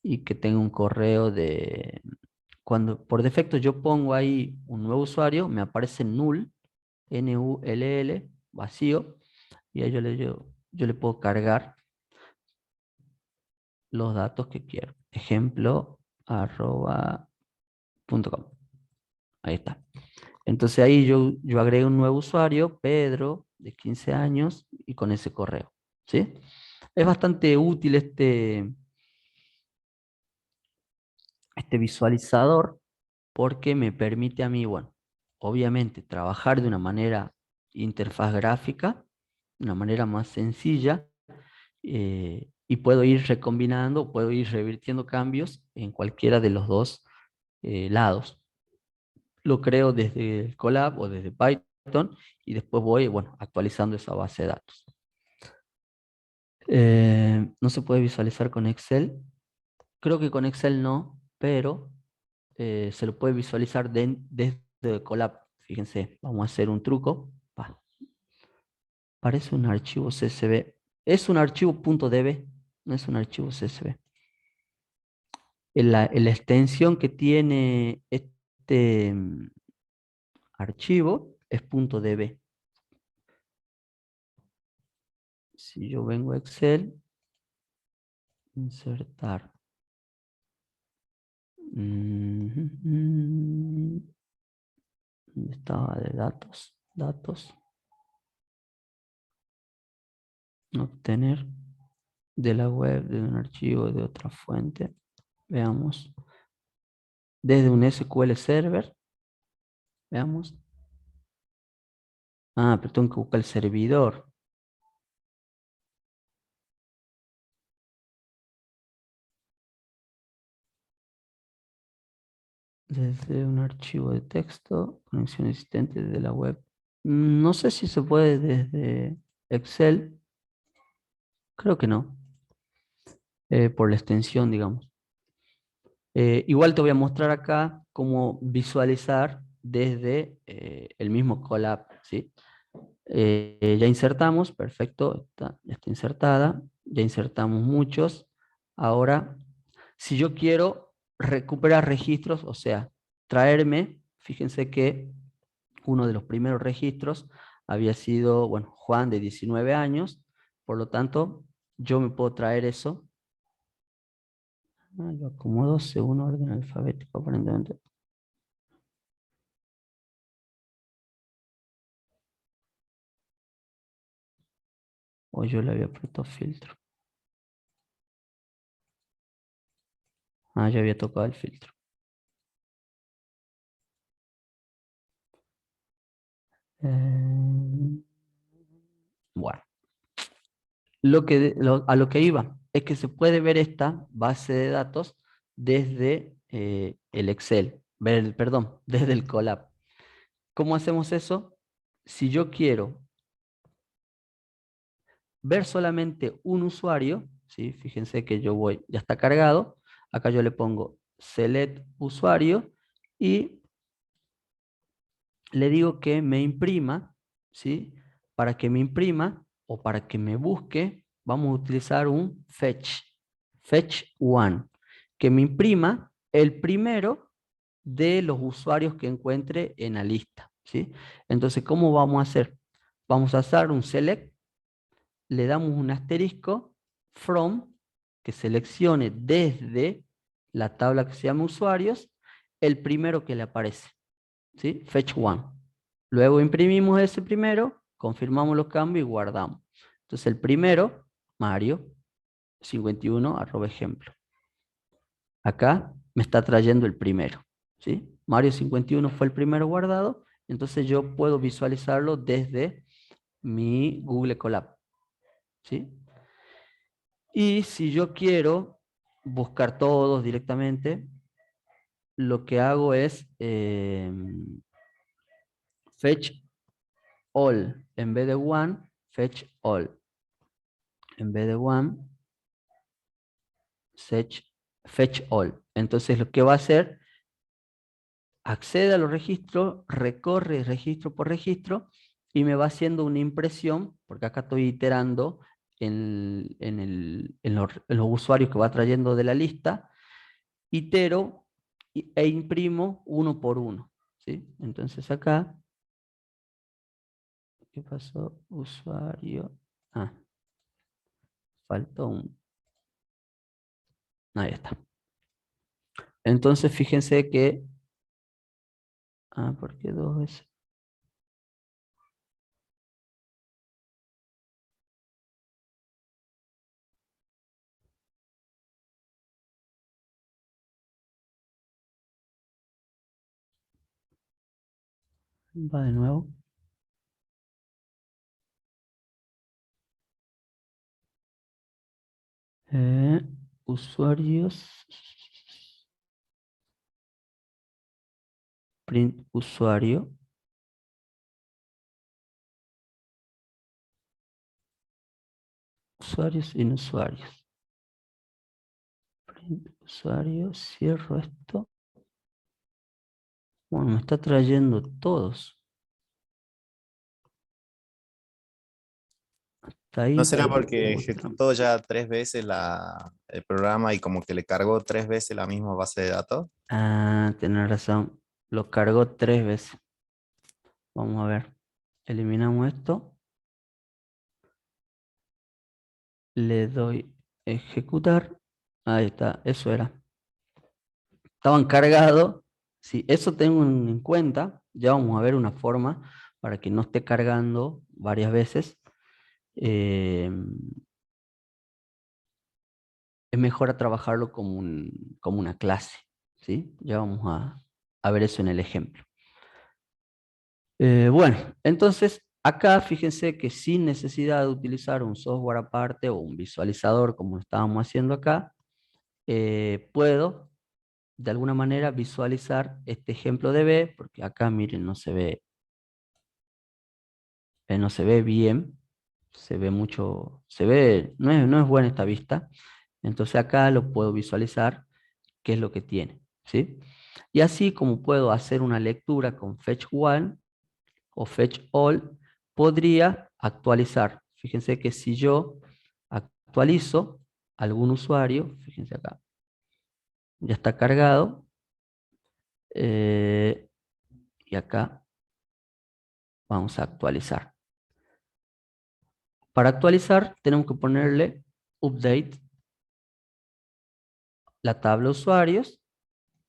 y que tenga un correo de... Cuando por defecto yo pongo ahí un nuevo usuario, me aparece null, Null, vacío, y ahí yo le puedo cargar los datos que quiero. Ejemplo, arroba punto com. Ahí está. Entonces ahí yo agrego un nuevo usuario, Pedro, de 15 años, y con ese correo. ¿Sí? Es bastante útil este visualizador porque me permite a mí, bueno, obviamente trabajar de una manera interfaz gráfica, de una manera más sencilla, y puedo ir recombinando, puedo ir revirtiendo cambios en cualquiera de los dos lados. Lo creo desde el Colab o desde Python y después voy, bueno, actualizando esa base de datos. No se puede visualizar con Excel. Creo que con Excel no, pero se lo puede visualizar desde Colab. Fíjense, vamos a hacer un truco. Parece un archivo CSV. Es un archivo .db, no es un archivo CSV. La extensión que tiene este archivo es .db. Si yo vengo a Excel, insertar. ¿Dónde estaba de datos? Datos. Obtener de la web, de un archivo, de otra fuente. Veamos. Desde un SQL Server. Veamos. Ah, pero tengo que buscar el servidor. Desde un archivo de texto, conexión existente desde la web. No sé si se puede desde Excel, creo que no, por la extensión, digamos. Igual te voy a mostrar acá cómo visualizar desde el mismo Colab, ¿sí? Ya insertamos, perfecto, ya está insertada, ya insertamos muchos. Ahora, si yo quiero recuperar registros, o sea, traerme, fíjense que uno de los primeros registros había sido, bueno, Juan de 19 años, por lo tanto, yo me puedo traer eso. Lo acomodo según orden alfabético, aparentemente. O yo le había puesto filtro. Ah, ya había tocado el filtro. Eh, bueno, a lo que iba es que se puede ver esta base de datos desde el Excel, perdón, desde el Colab. ¿Cómo hacemos eso? Si yo quiero ver solamente un usuario, ¿sí? Fíjense que yo voy, ya está cargado, acá yo le pongo select usuario y le digo que me imprima, ¿sí? Para que me imprima o para que me busque, vamos a utilizar un fetch one, que me imprima el primero de los usuarios que encuentre en la lista, ¿sí? Entonces, ¿cómo vamos a hacer? Vamos a hacer un select, le damos un asterisco, from, que seleccione desde la tabla que se llama usuarios, el primero que le aparece, ¿sí? Fetch one. Luego imprimimos ese primero, confirmamos los cambios y guardamos. Entonces el primero, Mario 51, arroba ejemplo. Acá me está trayendo el primero, ¿sí? Mario 51 fue el primero guardado, entonces yo puedo visualizarlo desde mi Google Colab, ¿sí? Y si yo quiero buscar todos directamente, lo que hago es fetch all. En vez de one, fetch all. En vez de one, fetch all. Entonces lo que va a hacer, accede a los registros, recorre registro por registro y me va haciendo una impresión, porque acá estoy iterando en los usuarios que va trayendo de la lista, itero e imprimo uno por uno, ¿sí? Entonces acá, ¿qué pasó? Usuario. Ah, faltó un. Ahí está. Entonces fíjense que. Ah, ¿por qué dos veces? Va de nuevo. Eh, usuarios. Print usuario. Usuarios sin usuarios. Print usuario. Cierro esto. Bueno, me está trayendo todos. Hasta ¿No ahí será te porque muestro. ejecutó ya 3 veces el programa y como que le cargó 3 veces la misma base de datos? Ah, tenés razón. Lo cargó 3 veces. Vamos a ver. Eliminamos esto. Le doy ejecutar. Ahí está. Eso era. Estaban cargados. Si eso tengo en cuenta, ya vamos a ver una forma para que no esté cargando varias veces. Eh, es mejor a trabajarlo como una clase, ¿sí? Ya vamos a ver eso en el ejemplo. Bueno, entonces acá fíjense que sin necesidad de utilizar un software aparte o un visualizador como estábamos haciendo acá, puedo de alguna manera visualizar este ejemplo de B, porque acá miren, no se ve bien, se ve mucho, no es buena esta vista, entonces acá lo puedo visualizar qué es lo que tiene, ¿sí? Y así como puedo hacer una lectura con fetch one o fetch all, podría actualizar. Fíjense que si yo actualizo algún usuario, fíjense acá, ya está cargado, eh, y acá vamos a actualizar. Para actualizar tenemos que ponerle update la tabla usuarios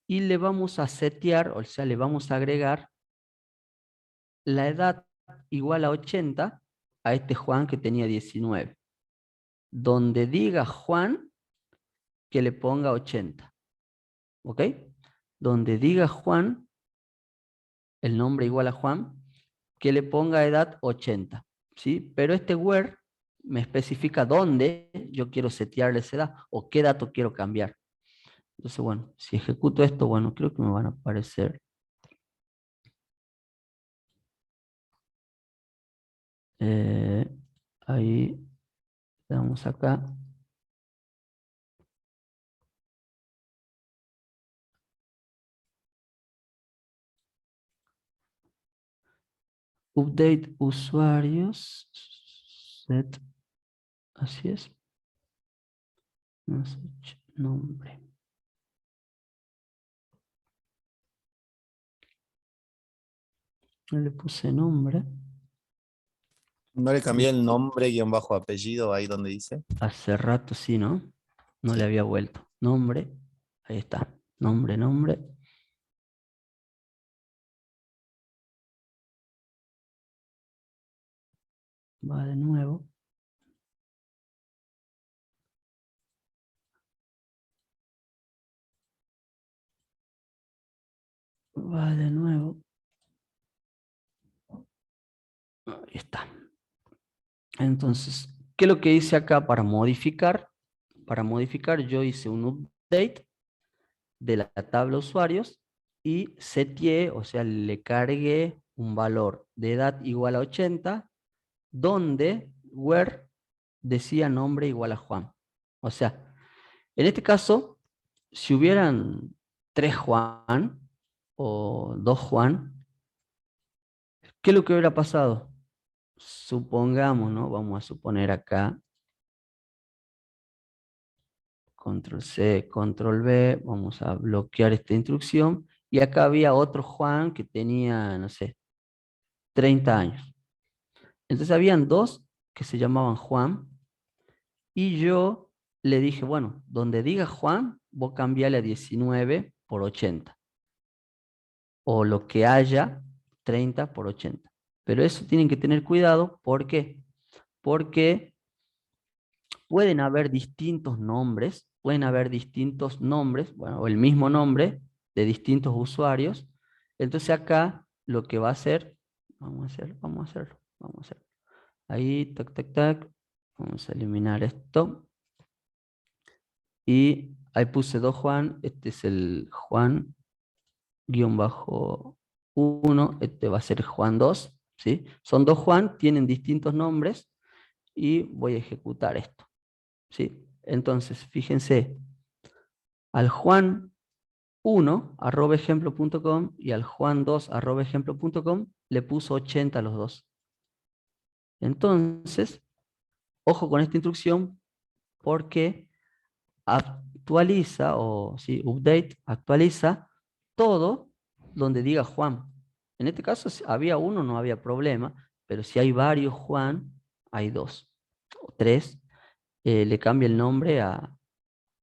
y le vamos a setear, o sea, le vamos a agregar la edad igual a 80 a este Juan que tenía 19. Donde diga Juan, que le ponga 80. ¿Ok? Donde diga Juan, el nombre igual a Juan, que le ponga edad 80. ¿Sí? Pero este where me especifica dónde yo quiero setearle esa edad o qué dato quiero cambiar. Entonces, bueno, si ejecuto esto, bueno, creo que me van a aparecer. Eh, ahí, damos acá. Update usuarios. Set. Así es. Message, nombre. No le puse nombre. ¿No le cambié el nombre guión bajo apellido ahí donde dice? Hace rato sí, ¿no? No le Sí. había vuelto. Nombre. Ahí está. Nombre, nombre. Va de nuevo. Va de nuevo. Ahí está. Entonces, ¿qué es lo que hice acá para modificar? Para modificar yo hice un update de la tabla usuarios y seteé, o sea, le cargué un valor de edad igual a 80, donde where decía nombre igual a Juan. O sea, en este caso, si hubieran 3 Juan o 2 Juan, ¿qué es lo que hubiera pasado? Supongamos, ¿no? Vamos a suponer acá, control C, control V, vamos a bloquear esta instrucción, y acá había otro Juan que tenía, no sé, 30 años. Entonces habían dos que se llamaban Juan, y yo le dije, bueno, donde diga Juan, vos cambiale a 19 por 80, o lo que haya, 30 por 80. Pero eso tienen que tener cuidado, ¿por qué? Porque pueden haber distintos nombres, bueno, o el mismo nombre de distintos usuarios. Entonces acá lo que va a hacer, vamos a hacerlo. Ahí, tac, tac, tac, vamos a eliminar esto. Y ahí puse 2 Juan, este es el Juan guión bajo 1, este va a ser Juan 2, ¿sí? Son 2 Juan, tienen distintos nombres y voy a ejecutar esto, ¿sí? Entonces, fíjense, al Juan 1 arroba ejemplo.com y al Juan 2 arroba ejemplo.com le puso 80 a los dos. Entonces, ojo con esta instrucción porque actualiza o sí, update, actualiza todo donde diga Juan. En este caso, si había uno, no había problema, pero si hay varios Juan, hay dos o tres, le cambia el nombre a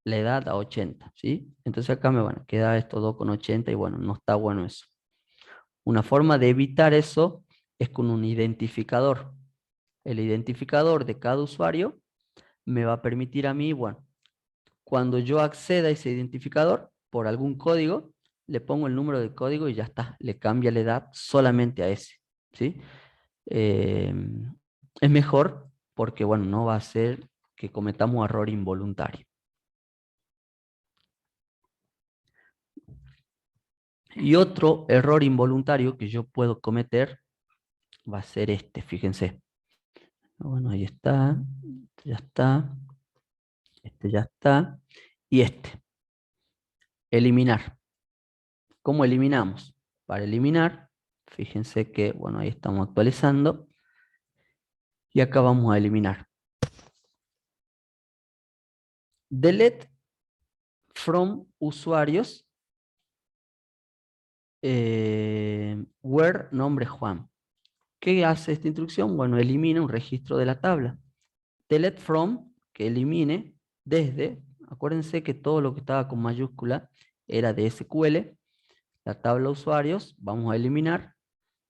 la edad a 80, ¿sí? Entonces acá me van a quedar estos dos con 80 y bueno, no está bueno eso. Una forma de evitar eso es con un identificador. El identificador de cada usuario me va a permitir a mí, bueno, cuando yo acceda a ese identificador por algún código, le pongo el número de código y ya está, le cambia la edad solamente a ese, ¿sí? Eh, es mejor porque, bueno, no va a ser que cometamos error involuntario. Y otro error involuntario que yo puedo cometer va a ser este, fíjense. Bueno, ahí está, este ya está, y este, eliminar. ¿Cómo eliminamos? Para eliminar, fíjense que, bueno, ahí estamos actualizando, y acá vamos a eliminar. Delete from usuarios, where nombre Juan. ¿Qué hace esta instrucción? Bueno, elimina un registro de la tabla. Delete from, que elimine desde, acuérdense que todo lo que estaba con mayúscula era de SQL, la tabla usuarios, vamos a eliminar.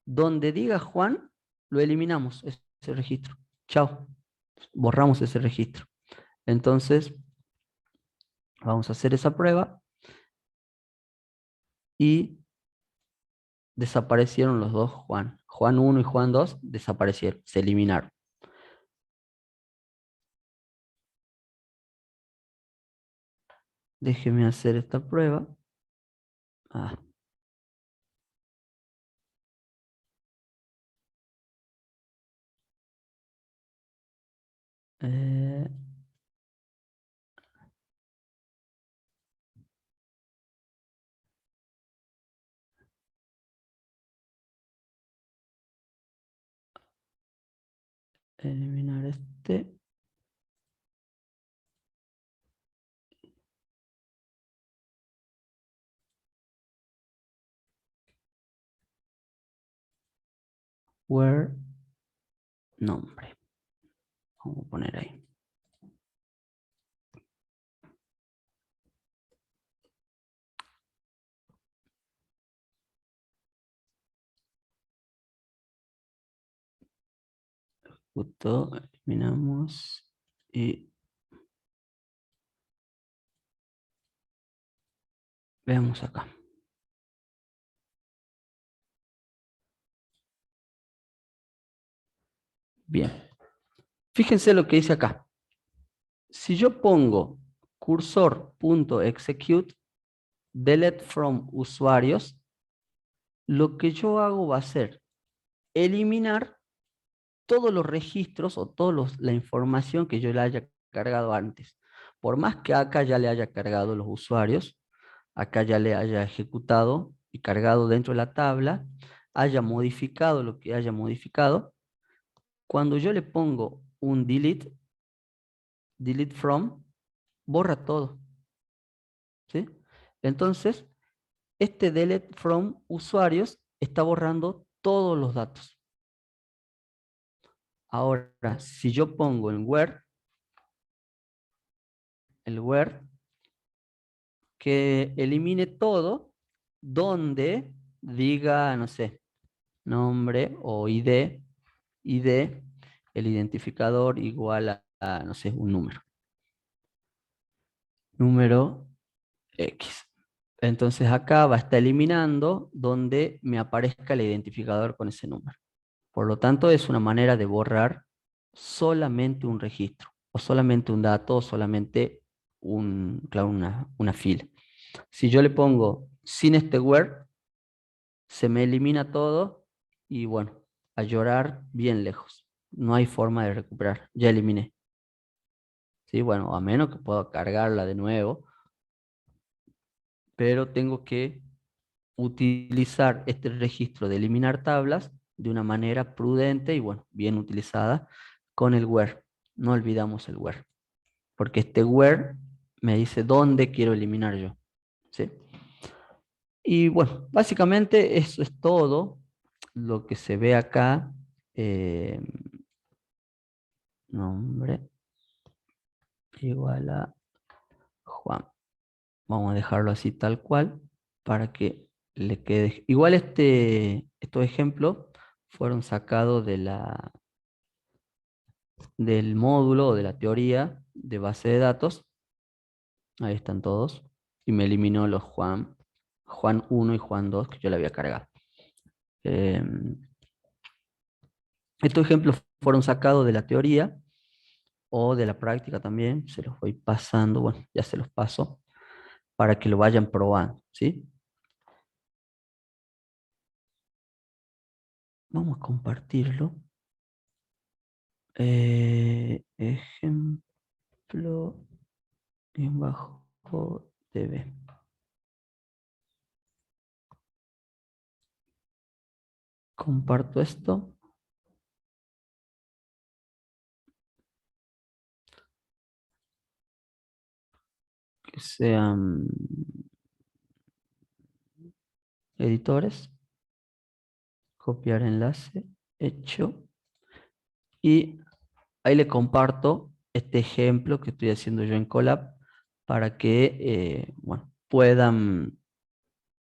Donde diga Juan, lo eliminamos, ese registro. Chao, borramos ese registro. Entonces, vamos a hacer esa prueba y desaparecieron los dos Juan. Juan 1 y Juan 2 desaparecieron, se eliminaron. Déjeme hacer esta prueba. Ah, eh, eliminar este. Where nombre. Vamos a poner ahí. Justo eliminamos y veamos acá. Bien. Fíjense lo que dice acá. Si yo pongo cursor.execute delete from usuarios, lo que yo hago va a ser eliminar todos los registros o toda la información que yo le haya cargado antes. Por más que acá ya le haya cargado los usuarios, acá ya le haya ejecutado y cargado dentro de la tabla, haya modificado lo que haya modificado, cuando yo le pongo un delete from, borra todo. ¿Sí? Entonces, este delete from usuarios está borrando todos los datos. Ahora, si yo pongo el where que elimine todo donde diga, no sé, nombre o ID, el identificador igual no sé, un número X. Entonces acá va a estar eliminando donde me aparezca el identificador con ese número. Por lo tanto, es una manera de borrar solamente un registro, o solamente un dato, o solamente claro, una fila. Si yo le pongo sin este where, se me elimina todo y bueno, a llorar bien lejos. No hay forma de recuperar, ya eliminé. Sí, bueno, a menos que pueda cargarla de nuevo, pero tengo que utilizar este registro de eliminar tablas de una manera prudente y bueno, bien utilizada con el where. No olvidamos el where, porque este where me dice dónde quiero eliminar yo. ¿Sí? Y bueno, básicamente eso es todo lo que se ve acá. eh, nombre igual a Juan. Vamos a dejarlo así tal cual para que le quede. Igual estos ejemplos fueron sacados del módulo o de la teoría de base de datos. Ahí están todos. Y me eliminó los Juan 1 y Juan 2 que yo le había cargado. Estos ejemplos fueron sacados de la teoría o de la práctica también. Se los voy pasando, bueno, ya se los paso para que lo vayan probando, ¿sí? Vamos a compartirlo. Ejemplo en bajo db. Comparto esto. Que sean editores. Copiar enlace. Hecho. Y ahí le comparto este ejemplo que estoy haciendo yo en Colab para que bueno, puedan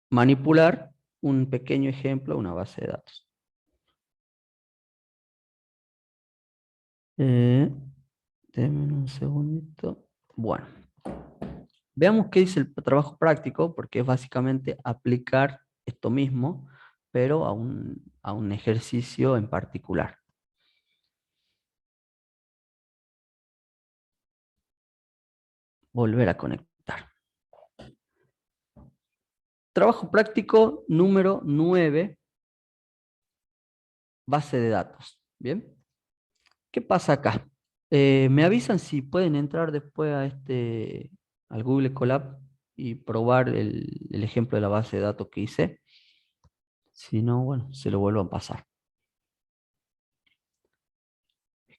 manipular un pequeño ejemplo, una base de datos. Denme un segundito. Bueno, veamos qué dice el trabajo práctico, porque es básicamente aplicar esto mismo, pero a un ejercicio en particular. Volver a conectar. Trabajo práctico número 9, base de datos. ¿Bien? ¿Qué pasa acá? Me avisan si pueden entrar después al Google Colab y probar el ejemplo de la base de datos que hice. Si no, bueno, se lo vuelvo a pasar.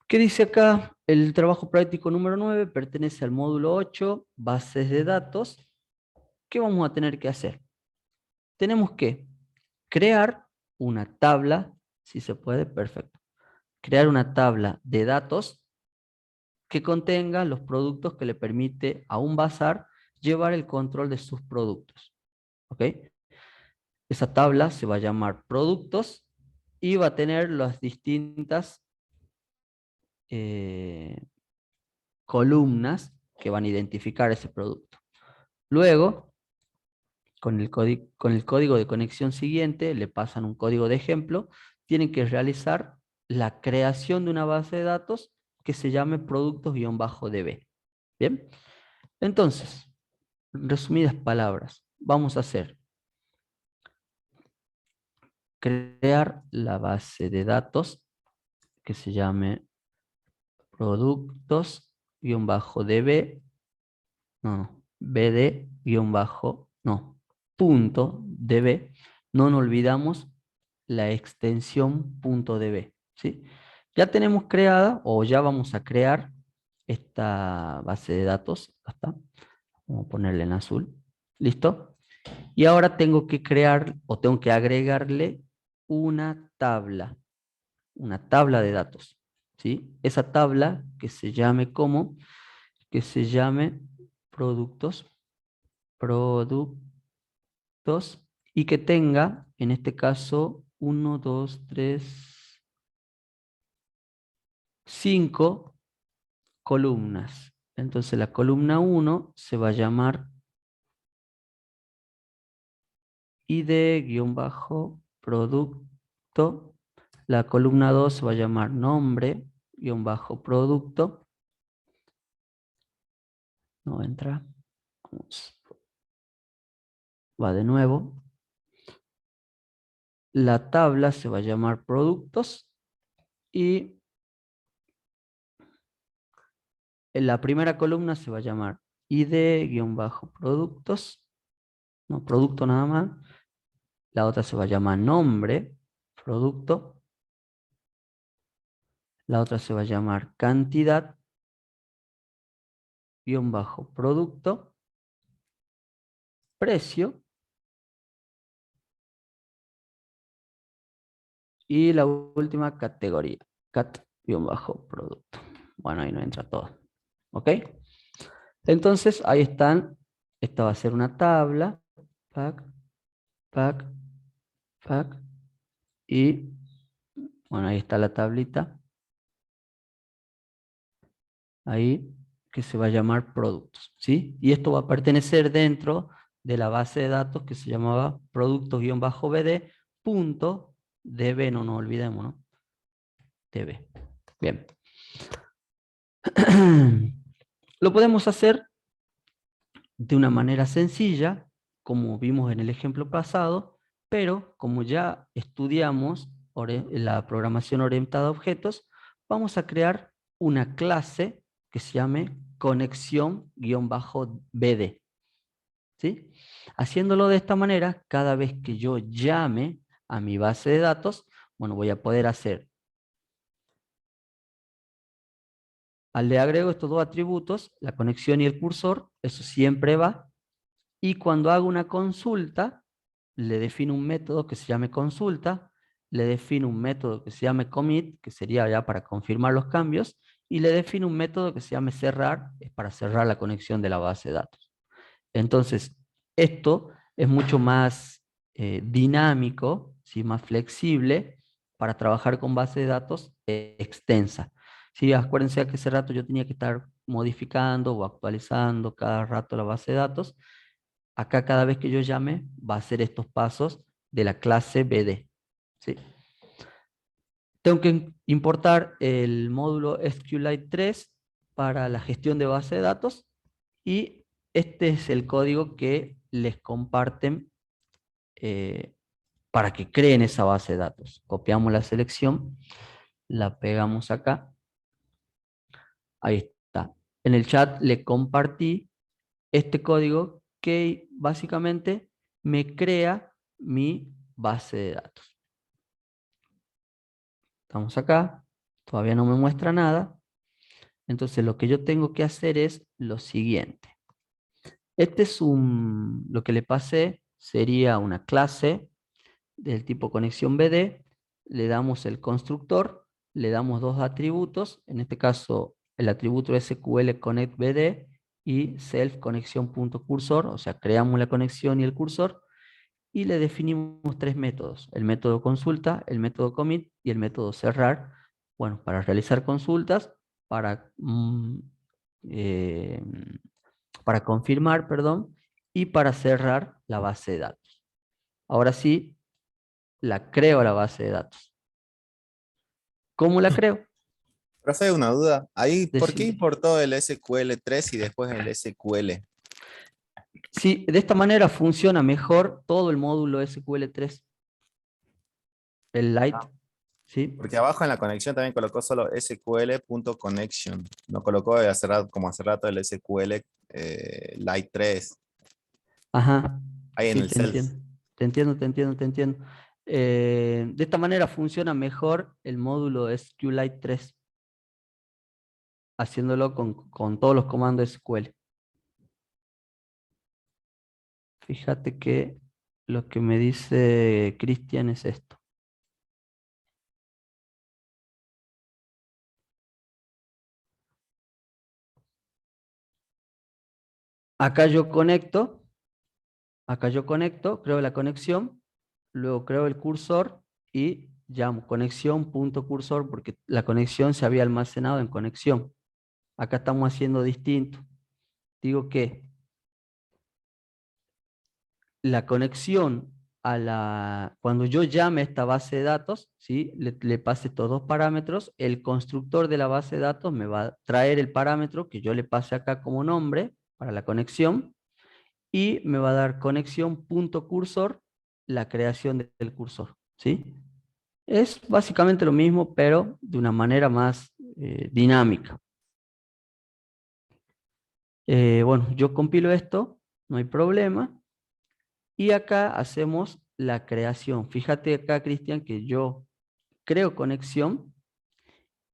¿Qué dice acá? El trabajo práctico número 9 pertenece al módulo 8, bases de datos. ¿Qué vamos a tener que hacer? Tenemos que crear una tabla, si se puede, perfecto. Crear una tabla de datos que contenga los productos que le permite a un bazar llevar el control de sus productos. ¿Ok? Esa tabla se va a llamar productos y va a tener las distintas columnas que van a identificar ese producto. Luego, con el código de conexión siguiente, le pasan un código de ejemplo, tienen que realizar la creación de una base de datos que se llame productos-db. ¿Bien? Entonces, en resumidas palabras, vamos a hacer crear la base de datos que se llame productos-db, no, bd- no, punto db. No nos olvidamos la extensión .db, ¿sí? Ya tenemos creada o ya vamos a crear esta base de datos. ¿Está? Vamos a ponerle en azul. ¿Listo? Y ahora tengo que crear o tengo que agregarle una tabla de datos, ¿sí? Esa tabla que se llame como, que se llame productos, productos, y que tenga, en este caso, 1, 2, 3, 5 columnas. Entonces la columna 1 se va a llamar id-producto. La columna 2 se va a llamar nombre-producto. No entra. Va de nuevo. La tabla se va a llamar productos y en la primera columna se va a llamar id-productos. No, producto nada más. La otra se va a llamar nombre, producto. La otra se va a llamar cantidad, producto, precio. Y la última categoría, cat-producto. Bueno, ahí no entra todo. ¿Ok? Entonces, ahí están. Esta va a ser una tabla. Pack, pack, pack. Y, bueno, ahí está la tablita. Ahí, que se va a llamar productos. ¿Sí? Y esto va a pertenecer dentro de la base de datos que se llamaba productos-bd. DB, no nos olvidemos, ¿no? DB. Bien. Lo podemos hacer de una manera sencilla, como vimos en el ejemplo pasado, pero como ya estudiamos la programación orientada a objetos, vamos a crear una clase que se llame conexión-BD. ¿Sí? Haciéndolo de esta manera, cada vez que yo llame a mi base de datos, bueno, voy a poder hacer, le agrego estos dos atributos, la conexión y el cursor, eso siempre va, y cuando hago una consulta, le defino un método que se llame consulta, le defino un método que se llame commit, que sería ya para confirmar los cambios, y le defino un método que se llame cerrar, es para cerrar la conexión de la base de datos. Entonces, esto es mucho más dinámico, ¿sí? Más flexible para trabajar con base de datos extensa. Sí, acuérdense que hace rato yo tenía que estar modificando o actualizando cada rato la base de datos. Acá cada vez que yo llame va a hacer estos pasos de la clase BD. ¿Sí? Tengo que importar el módulo SQLite 3 para la gestión de base de datos y este es el código que les comparten eh, para que creen esa base de datos. Copiamos la selección, la pegamos acá, ahí está. En el chat le compartí este código que básicamente me crea mi base de datos. Estamos acá, todavía no me muestra nada. Entonces lo que yo tengo que hacer es lo siguiente. Este es lo que le pasé sería una clase del tipo conexión BD, le damos el constructor, le damos dos atributos, en este caso el atributo SQL Connect BD y self conexión.cursor, o sea, creamos la conexión y el cursor, y le definimos tres métodos, el método consulta, el método commit y el método cerrar, bueno, para realizar consultas, para, eh, para confirmar, perdón, y para cerrar la base de datos. Ahora sí, la creo a la base de datos. ¿Cómo la creo? Profe, una duda. Ahí, ¿por qué Decime. importó el SQL3 y después el SQL? Sí, de esta manera funciona mejor todo el módulo SQL3, el Lite, ¿sí? Porque abajo en la conexión también colocó solo SQL.connection. No colocó como hace rato el SQL Lite 3 Ajá, ahí en sí, el te self. entiendo, te entiendo, te entiendo, te entiendo. De esta manera funciona mejor el módulo SQLite 3, haciéndolo con todos los comandos SQL. Fíjate que lo que me dice Cristian es esto. Acá yo conecto, creo la conexión, luego creo el cursor y llamo conexión.cursor porque la conexión se había almacenado en conexión. Acá estamos haciendo distinto. Digo que la conexión cuando yo llame a esta base de datos, ¿sí? Le pase estos dos parámetros, el constructor de la base de datos me va a traer el parámetro que yo le pase acá como nombre para la conexión y me va a dar conexión.cursor, la creación del cursor, ¿sí? Es básicamente lo mismo, pero de una manera más dinámica. Bueno, yo compilo esto, no hay problema. Y acá hacemos la creación. Fíjate acá, Cristian, que yo creo conexión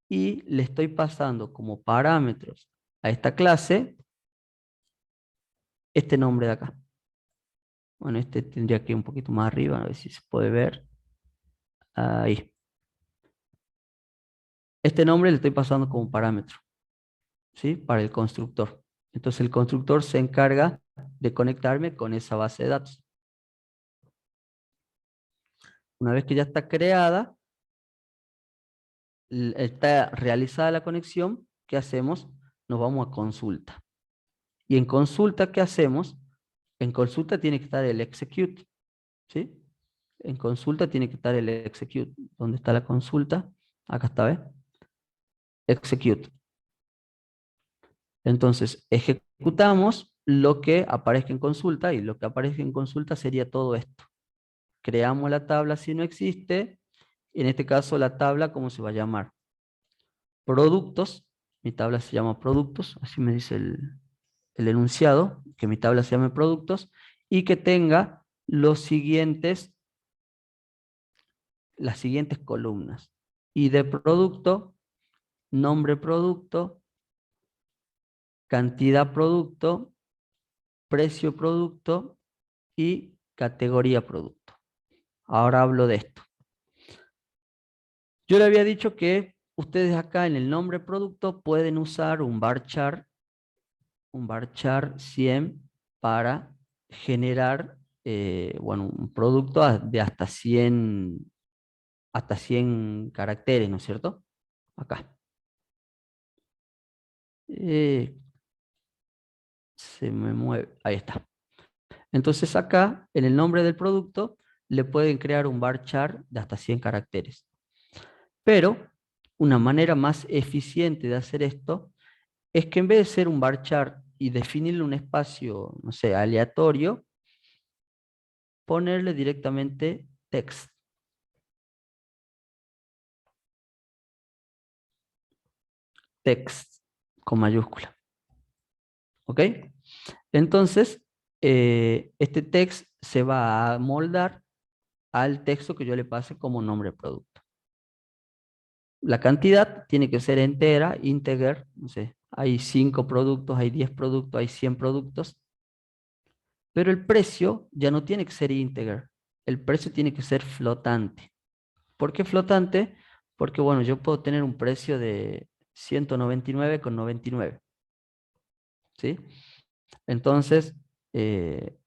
y le estoy pasando como parámetros a esta clase este nombre de acá. Bueno, este tendría que ir un poquito más arriba, a ver si se puede ver. Ahí. Este nombre le estoy pasando como parámetro, ¿sí? Para el constructor. Entonces el constructor se encarga de conectarme con esa base de datos. Una vez que ya está creada, está realizada la conexión, ¿qué hacemos? Nos vamos a consulta. Y en consulta, ¿qué hacemos? En consulta tiene que estar el execute, ¿sí? En consulta tiene que estar el execute. ¿Dónde está la consulta? Acá está, ¿ves? Execute. Entonces, ejecutamos lo que aparezca en consulta y lo que aparece en consulta sería todo esto. Creamos la tabla si no existe, En este caso, la tabla, ¿cómo se va a llamar? Productos. Mi tabla se llama productos, así me dice el enunciado, que mi tabla se llame productos, y que tenga las siguientes columnas. ID producto, nombre producto, cantidad producto, precio producto y categoría producto. Ahora hablo de esto. Yo le había dicho que ustedes acá en el nombre producto pueden usar un varchar 100 para generar bueno, un producto de hasta 100 caracteres, ¿no es cierto? Acá. Eh, se me mueve, ahí está. Entonces acá, en el nombre del producto, le pueden crear un varchar de hasta 100 caracteres. Pero una manera más eficiente de hacer esto es que en vez de ser un varchar y definirle un espacio, no sé, aleatorio, ponerle directamente text. Text con mayúscula. ¿Ok? Entonces, este text se va a moldar al texto que yo le pase como nombre de producto. La cantidad tiene que ser entera, integer, no sé, hay 5 productos, hay 10 productos, hay 100 productos, pero el precio ya no tiene que ser integer, el precio tiene que ser flotante. ¿Por qué flotante? Porque, bueno, yo puedo tener un precio de 199,99, ¿sí? Entonces,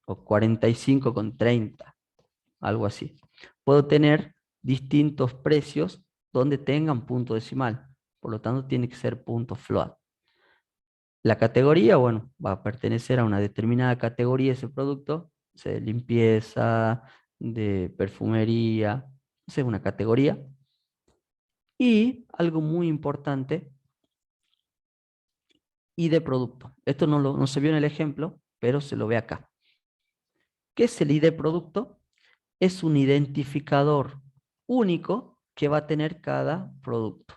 o 45,30, algo así. Puedo tener distintos precios donde tengan punto decimal. Por lo tanto, tiene que ser punto float. La categoría, bueno, va a pertenecer a una determinada categoría ese producto, o sea, de limpieza, de perfumería, o sea, una categoría. Y algo muy importante, ID producto. Esto no se vio en el ejemplo, pero se lo ve acá. ¿Qué es el ID producto? Es un identificador único que va a tener cada producto.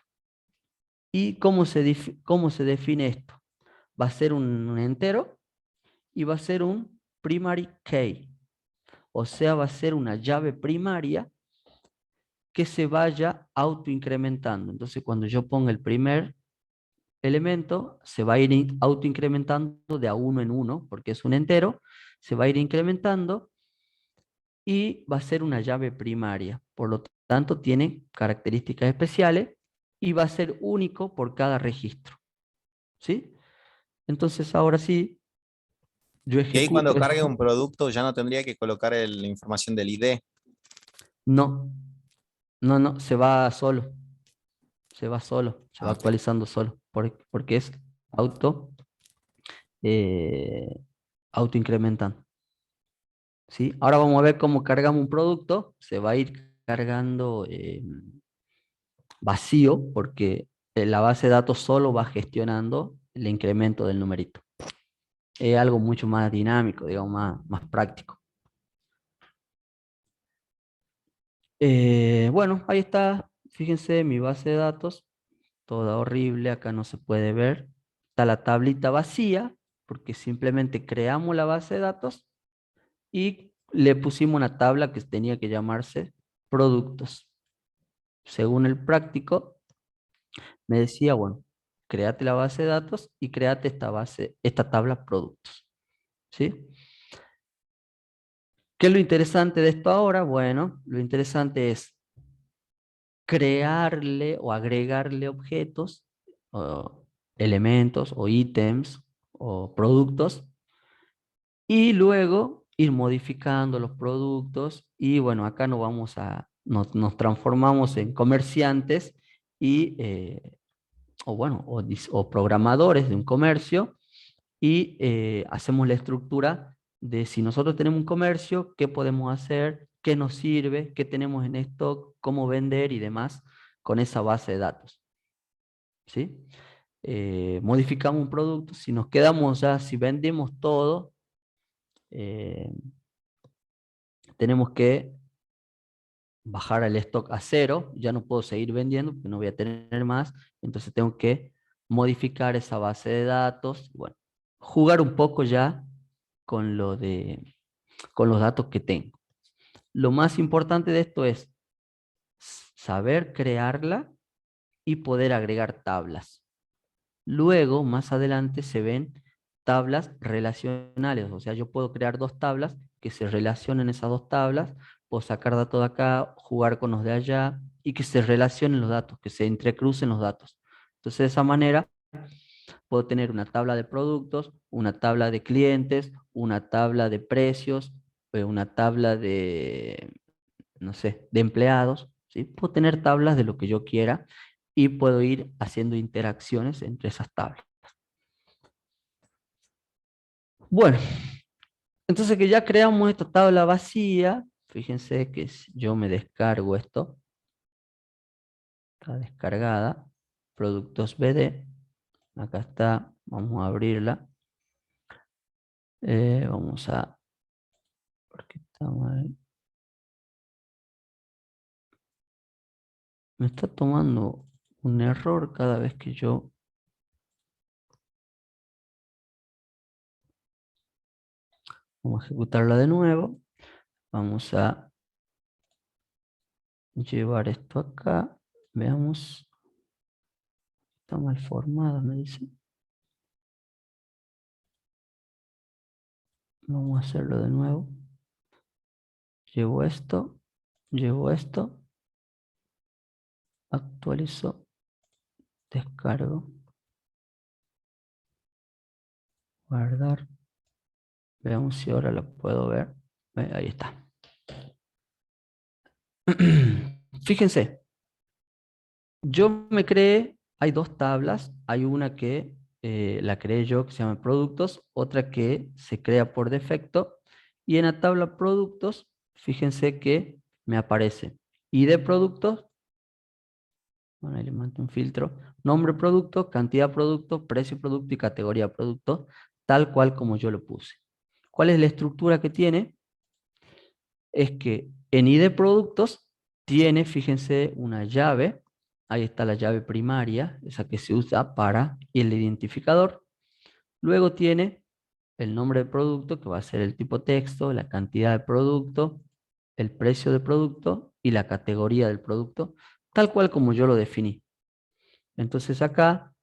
¿Y cómo se define esto? Va a ser un entero y va a ser un primary key. O sea, va a ser una llave primaria que se vaya autoincrementando. Entonces, cuando yo ponga el primer elemento, se va a ir autoincrementando de a uno en uno, porque es un entero, se va a ir incrementando y va a ser una llave primaria. Por lo tanto, tiene características especiales y va a ser único por cada registro. ¿Sí? Entonces, ahora sí, yo Y ahí cuando ejecuto cargue esto. un producto ya no tendría que colocar la información del ID. No, no, se va Ah, ok. actualizando solo, porque es auto, eh, autoincrementando. ¿Sí? Ahora vamos a ver cómo cargamos un producto, se va a ir cargando vacío, porque la base de datos solo va gestionando el incremento del numerito. Es algo mucho más dinámico, digamos, más práctico. Bueno, ahí está, fíjense mi base de datos, toda horrible, acá no se puede ver. Está la tablita vacía, porque simplemente creamos la base de datos y le pusimos una tabla que tenía que llamarse productos. Según el práctico, me decía, bueno, créate la base de datos y créate esta tabla productos. ¿Sí? ¿Qué es lo interesante de esto ahora? Bueno, lo interesante es crearle o agregarle objetos, o elementos o ítems o productos y luego ir modificando los productos y bueno, acá nos transformamos en comerciantes y, o bueno, o programadores de un comercio y hacemos la estructura de si nosotros tenemos un comercio, qué podemos hacer, qué nos sirve, qué tenemos en stock, cómo vender y demás con esa base de datos. ¿Sí? Modificamos un producto, si nos quedamos ya, si vendemos todo, eh, tenemos que bajar el stock a 0, ya no puedo seguir vendiendo porque no voy a tener más, entonces tengo que modificar esa base de datos, bueno, jugar un poco ya con con los datos que tengo. Lo más importante de esto es saber crearla y poder agregar tablas. Luego, más adelante, se ven tablas relacionales, o sea, yo puedo crear dos tablas que se relacionen esas dos tablas, puedo sacar datos de acá, jugar con los de allá y que se relacionen los datos, que se entrecrucen los datos. Entonces, de esa manera, puedo tener una tabla de productos, una tabla de clientes, una tabla de precios, una tabla de, no sé, de empleados, ¿sí? Puedo tener tablas de lo que yo quiera y puedo ir haciendo interacciones entre esas tablas. Bueno, entonces que ya creamos esta tabla vacía, fíjense que si yo me descargo esto, está descargada, productos BD, acá está, vamos a abrirla, vamos a, porque está mal, me está tomando un error cada vez que yo, vamos a ejecutarla de nuevo, vamos a llevar esto acá, veamos, está mal formada, me dice. Vamos a hacerlo de nuevo. Llevo esto, actualizo, descargo, guardar. Veamos si ahora lo puedo ver. Ahí está. Fíjense, yo me creé, hay dos tablas, hay una que la creé yo que se llama productos, otra que se crea por defecto, y en la tabla productos, fíjense que me aparece ID productos, bueno, ahí le mando un filtro, nombre producto, cantidad producto, precio producto y categoría producto, tal cual como yo lo puse. ¿Cuál es la estructura que tiene? Es que en ID productos tiene, fíjense, una llave. Ahí está la llave primaria, esa que se usa para el identificador. Luego tiene el nombre de producto, que va a ser el tipo texto, la cantidad de producto, el precio de producto y la categoría del producto, tal cual como yo lo definí. Entonces acá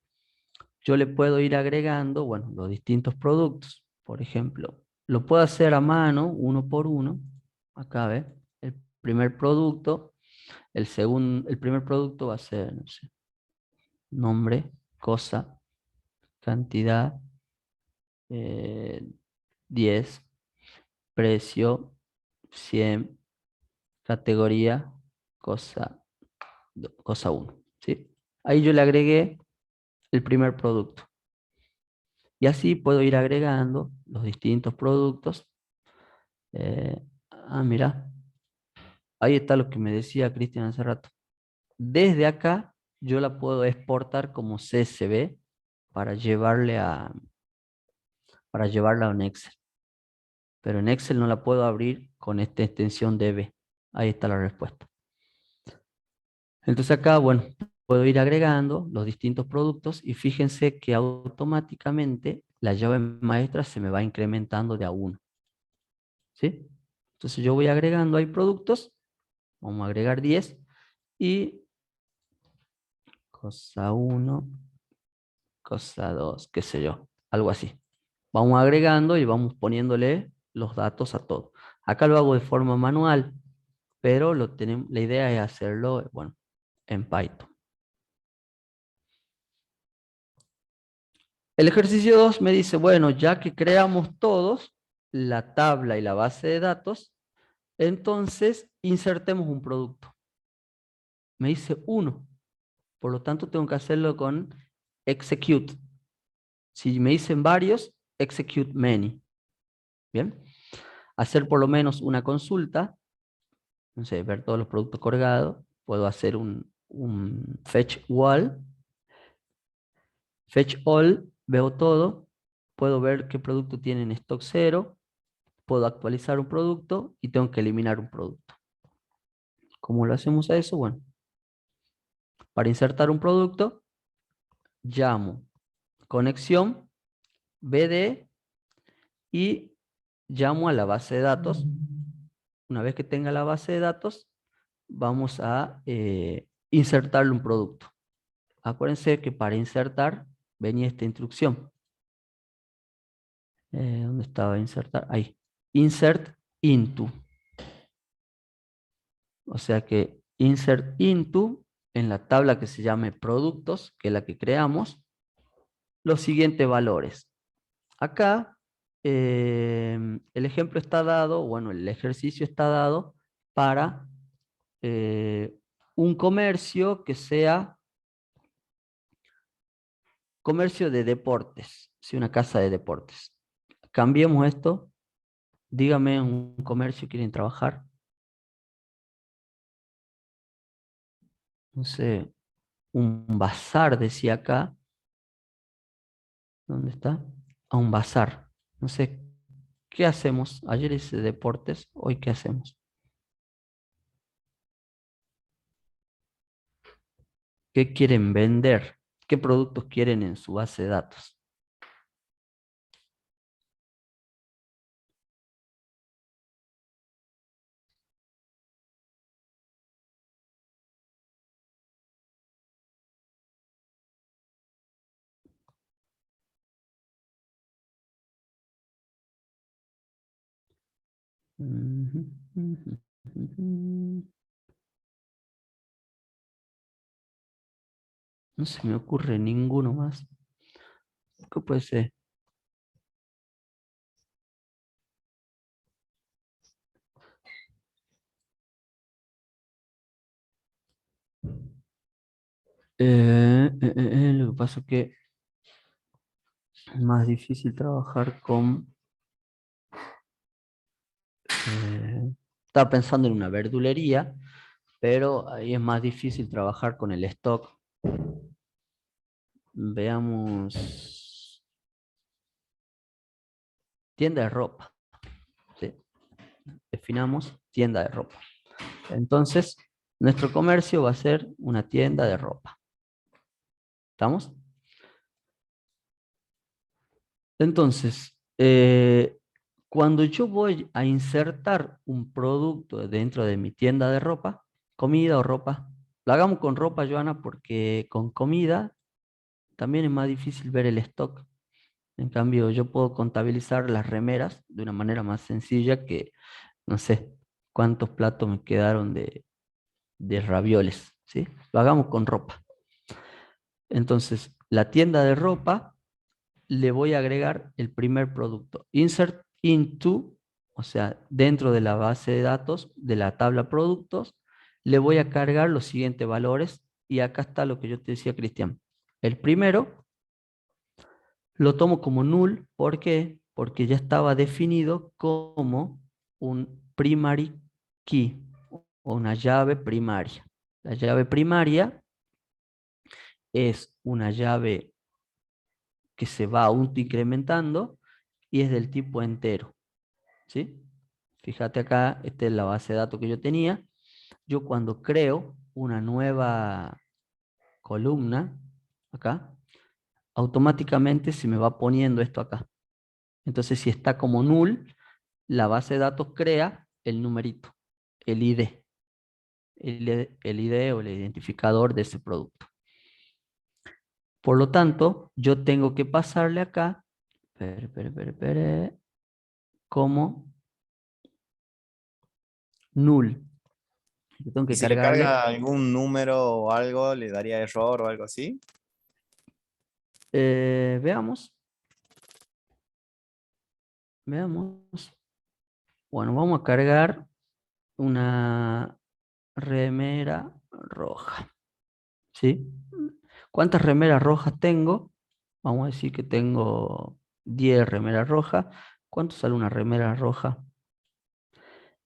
yo le puedo ir agregando, bueno, los distintos productos. Por ejemplo, lo puedo hacer a mano, uno por uno. Acá, ¿ves? El primer producto, el primer producto va a ser, no sé, nombre, cosa, cantidad, eh, 10, precio, 100, categoría, cosa, cosa 1, ¿sí? Ahí yo le agregué el primer producto. Y así puedo ir agregando los distintos productos. Eh, mira, ahí está lo que me decía Cristian hace rato. Desde acá yo la puedo exportar como CSV para para llevarla a un Excel. Pero en Excel no la puedo abrir con esta extensión DB. Ahí está la respuesta. Entonces acá, bueno, puedo ir agregando los distintos productos y fíjense que automáticamente la llave maestra se me va incrementando de a uno. ¿Sí? Entonces yo voy agregando ahí productos, vamos a agregar 10 y cosa 1, cosa 2, qué sé yo, algo así. Vamos agregando y vamos poniéndole los datos a todo. Acá lo hago de forma manual, pero la idea es hacerlo, bueno, en Python. El ejercicio 2 me dice, bueno, ya que creamos todos la tabla y la base de datos, entonces insertemos un producto. Me dice 1, por lo tanto tengo que hacerlo con execute. Si me dicen varios, execute many. Bien. Hacer por lo menos una consulta, no sé, ver todos los productos colgados. Puedo hacer un fetch all. Fetch all, veo todo. Puedo ver qué producto tiene en stock 0. Puedo actualizar un producto y tengo que eliminar un producto. ¿Cómo lo hacemos a eso? Bueno, para insertar un producto, llamo conexión BD y llamo a la base de datos. Una vez que tenga la base de datos, vamos a insertarle un producto. Acuérdense que para insertar venía esta instrucción. ¿Dónde estaba insertar? Ahí. Insert into. O sea que insert into en la tabla que se llame productos, que es la que creamos, los siguientes valores. Acá el ejemplo está dado, bueno, el ejercicio está dado para un comercio que sea comercio de deportes, ¿sí? Una casa de deportes. Cambiemos esto, dígame un comercio quieren trabajar, no sé, un bazar decía acá, ¿dónde está? A un bazar, no sé, ¿qué hacemos? Ayer hice deportes, hoy ¿qué hacemos? ¿Qué quieren vender? ¿Qué productos quieren en su base de datos? No se me ocurre ninguno más. ¿Qué puede ser? Lo que pasa es que es más difícil trabajar con... estaba pensando en una verdulería, pero ahí es más difícil trabajar con el stock. Veamos. Tienda de ropa. ¿Sí? Definamos tienda de ropa. Entonces, nuestro comercio va a ser una tienda de ropa. ¿Estamos? Entonces, cuando yo voy a insertar un producto dentro de mi tienda de ropa, comida o ropa, lo hagamos con ropa, Joana, porque con comida también es más difícil ver el stock. En cambio, yo puedo contabilizar las remeras de una manera más sencilla que, no sé, cuántos platos me quedaron de ravioles, ¿sí? Lo hagamos con ropa. Entonces, la tienda de ropa le voy a agregar el primer producto. Insert into, o sea, dentro de la base de datos de la tabla productos, le voy a cargar los siguientes valores y acá está lo que yo te decía, Cristian. El primero lo tomo como null, ¿por qué? Porque ya estaba definido como un primary key o una llave primaria. La llave primaria es una llave que se va autoincrementando y es del tipo entero, ¿sí? Fíjate acá, esta es la base de datos que yo tenía. Yo cuando creo una nueva columna, acá, automáticamente se me va poniendo esto acá. Entonces, si está como null, la base de datos crea el numerito, el ID, el ID o el identificador de ese producto. Por lo tanto, yo tengo que pasarle acá, como null. Yo tengo Y que si le cargarle. carga algún número o algo, le daría error o algo así. Veamos, veamos. Bueno, vamos a cargar una remera roja, ¿sí? ¿Cuántas remeras rojas tengo? Vamos a decir que tengo 10 remeras rojas. ¿Cuánto sale una remera roja?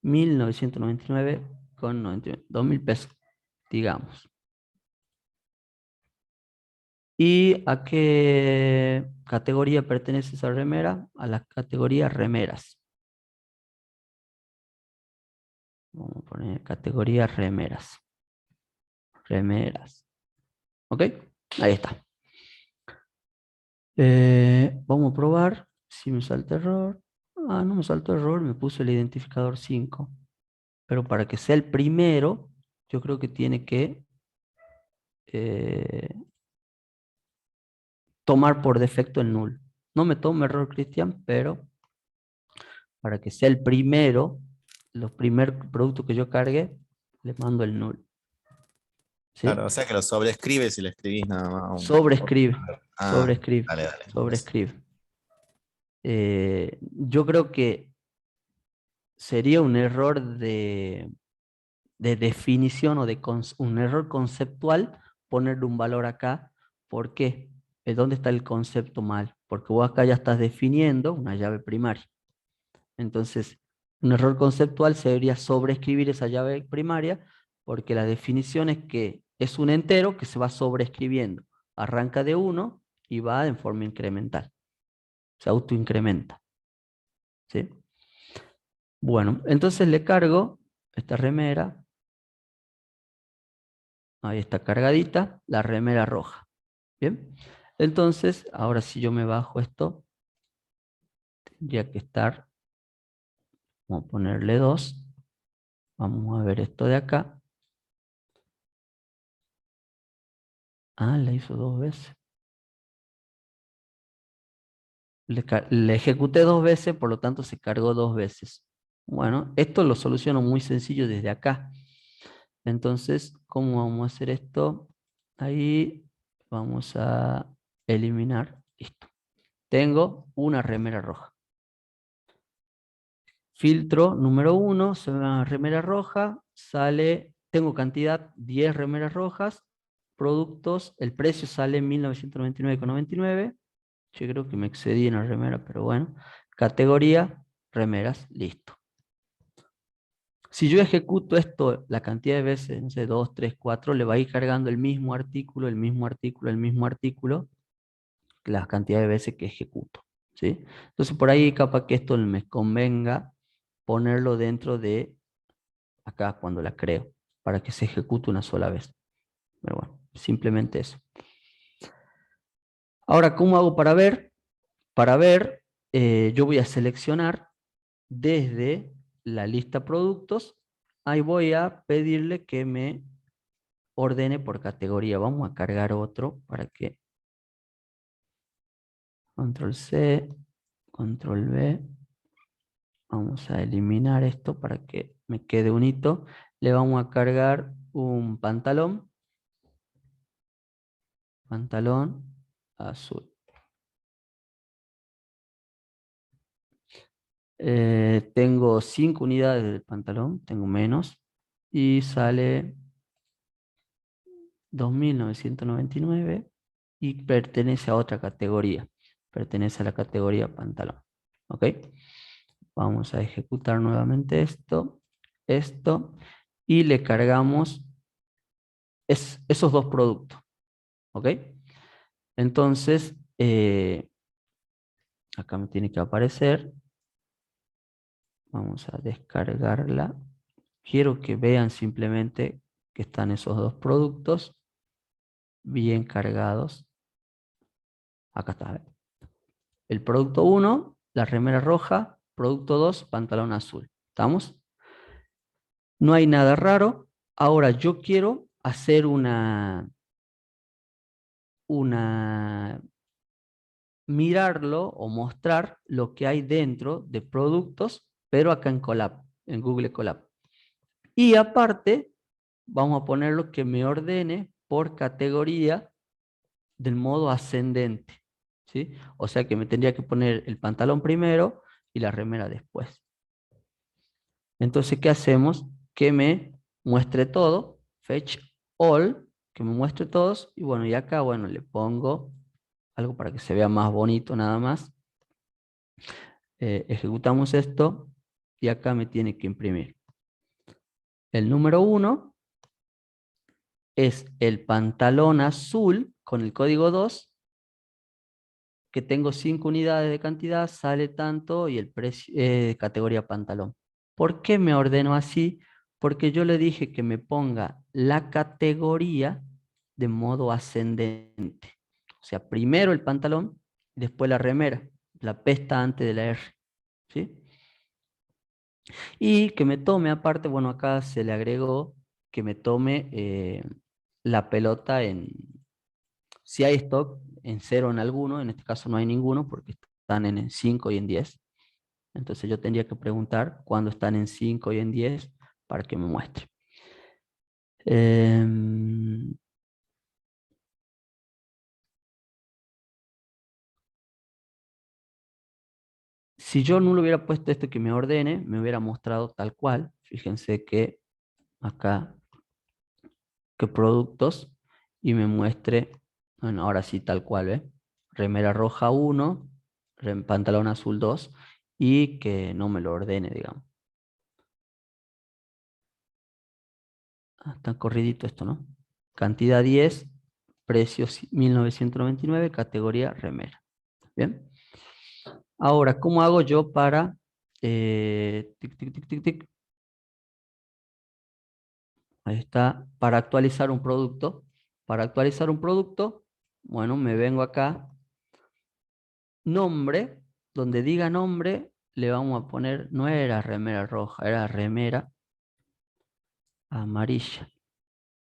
1999,99. 2.000 pesos, digamos. ¿Y a qué categoría pertenece esa remera? A la categoría remeras. Vamos a poner categoría remeras. Remeras. ¿Ok? Ahí está. Vamos a probar si me salta error. Ah, no me saltó error, me puso el identificador 5. Pero para que sea el primero, yo creo que tiene que eh, tomar por defecto el null. No me toma error, Cristian, pero para que sea el primero, los primeros productos que yo cargue, le mando el null. ¿Sí? Claro, o sea que lo sobrescribes y le escribís nada más. Sobrescribe, Ah, sobrescribe, dale, dale. sobrescribe. Yo creo que sería un error de definición o un error conceptual ponerle un valor acá. ¿Por qué? ¿Dónde está el concepto mal? Porque vos acá ya estás definiendo una llave primaria. Entonces, un error conceptual sería sobreescribir esa llave primaria, porque la definición es que es un entero que se va sobreescribiendo. Arranca de 1 y va en forma incremental. Se autoincrementa. ¿Sí? Bueno, entonces le cargo esta remera. Ahí está cargadita, la remera roja. Bien. Entonces, ahora si yo me bajo esto, tendría que estar, vamos a ponerle 2. Vamos a ver esto de acá. Ah, la hizo 2 veces. Le ejecuté 2 veces, por lo tanto se cargó 2 veces. Bueno, esto lo soluciono muy sencillo desde acá. Entonces, ¿cómo vamos a hacer esto? Ahí vamos a eliminar. Listo. Tengo una remera roja. Filtro número 1, se ve una remera roja, sale, tengo cantidad 10 remeras rojas, productos, el precio sale 1999,99. Yo creo que me excedí en la remera, pero bueno. Categoría, remeras, listo. Si yo ejecuto esto la cantidad de veces, no sé, 2, 3, 4, le va a ir cargando el mismo artículo, el mismo artículo, el mismo artículo, la cantidad de veces que ejecuto. ¿Sí? Entonces por ahí capaz que esto me convenga ponerlo dentro de acá cuando la creo, para que se ejecute una sola vez. Pero bueno, simplemente eso. Ahora, ¿cómo hago para ver? Para ver, yo voy a seleccionar desde la lista productos, ahí voy a pedirle que me ordene por categoría. Vamos a cargar otro para que control C, control V. Vamos a eliminar esto para que me quede un hito. Le vamos a cargar un pantalón. Pantalón azul. Tengo 5 unidades del pantalón, tengo menos. Y sale 2.999 y pertenece a otra categoría. Pertenece a la categoría pantalón. ¿Ok? Vamos a ejecutar nuevamente esto, y le cargamos esos dos productos. ¿Ok? Entonces, acá me tiene que aparecer. Vamos a descargarla. Quiero que vean simplemente que están esos dos productos bien cargados. Acá está. El producto 1, la remera roja. Producto 2, pantalón azul. ¿Estamos? No hay nada raro. Ahora yo quiero hacer mirarlo o mostrar lo que hay dentro de productos, pero acá en Colab, en Google Colab. Y aparte, vamos a ponerlo que me ordene por categoría del modo ascendente. ¿Sí? O sea que me tendría que poner el pantalón primero y la remera después. Entonces, ¿qué hacemos? Que me muestre todo, fetch all, que me muestre todos, y bueno, y acá, bueno, le pongo algo para que se vea más bonito nada más. Ejecutamos esto y acá me tiene que imprimir. El número 1 es el pantalón azul con el código 2, que tengo 5 unidades de cantidad, sale tanto y el precio categoría pantalón. ¿Por qué me ordeno así? Porque yo le dije que me ponga la categoría de modo ascendente. O sea, primero el pantalón, después la remera. La P está antes de la R. ¿Sí? Y que me tome aparte, bueno, acá se le agregó que me tome la pelota si hay stock, en 0 en alguno, en este caso no hay ninguno porque están en 5 y en 10. Entonces yo tendría que preguntar cuándo están en 5 y en 10 para que me muestre. Em, si yo no le hubiera puesto esto que me ordene, me hubiera mostrado tal cual. Fíjense que acá, que productos, y me muestre, bueno, ahora sí tal cual, ¿eh? Remera roja 1, pantalón azul 2, y que no me lo ordene, digamos. Ah, está corridito esto, ¿no? Cantidad 10, precios 1999, categoría remera. Bien. Ahora, ¿cómo hago yo para tic, tic, tic, tic, tic? Ahí está, para actualizar un producto. Para actualizar un producto, bueno, me vengo acá, nombre, donde diga nombre, le vamos a poner, no era remera roja, era remera amarilla,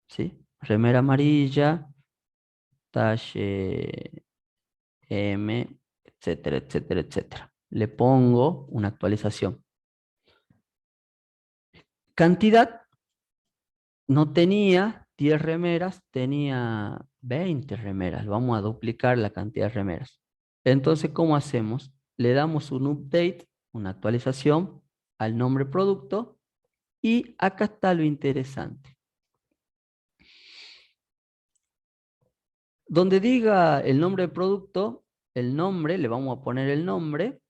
¿sí? Remera amarilla, talle M, etcétera, etcétera, etcétera. Le pongo una actualización. Cantidad, no tenía 10 remeras, tenía 20 remeras. Vamos a duplicar la cantidad de remeras. Entonces, ¿cómo hacemos? Le damos un update, una actualización al nombre producto y acá está lo interesante. Donde diga el nombre de producto, el nombre, le vamos a poner el nombre,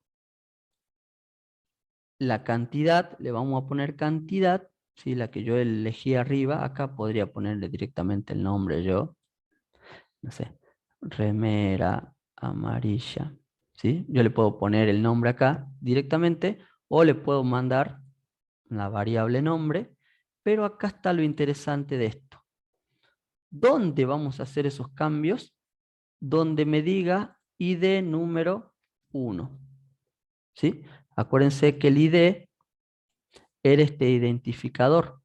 la cantidad, le vamos a poner cantidad, ¿sí? La que yo elegí arriba, acá podría ponerle directamente el nombre yo, no sé, remera amarilla, ¿sí? Yo le puedo poner el nombre acá directamente o le puedo mandar la variable nombre, pero acá está lo interesante de esto. ¿Dónde vamos a hacer esos cambios? Donde me diga ID número 1, ¿sí? Acuérdense que el ID era este identificador,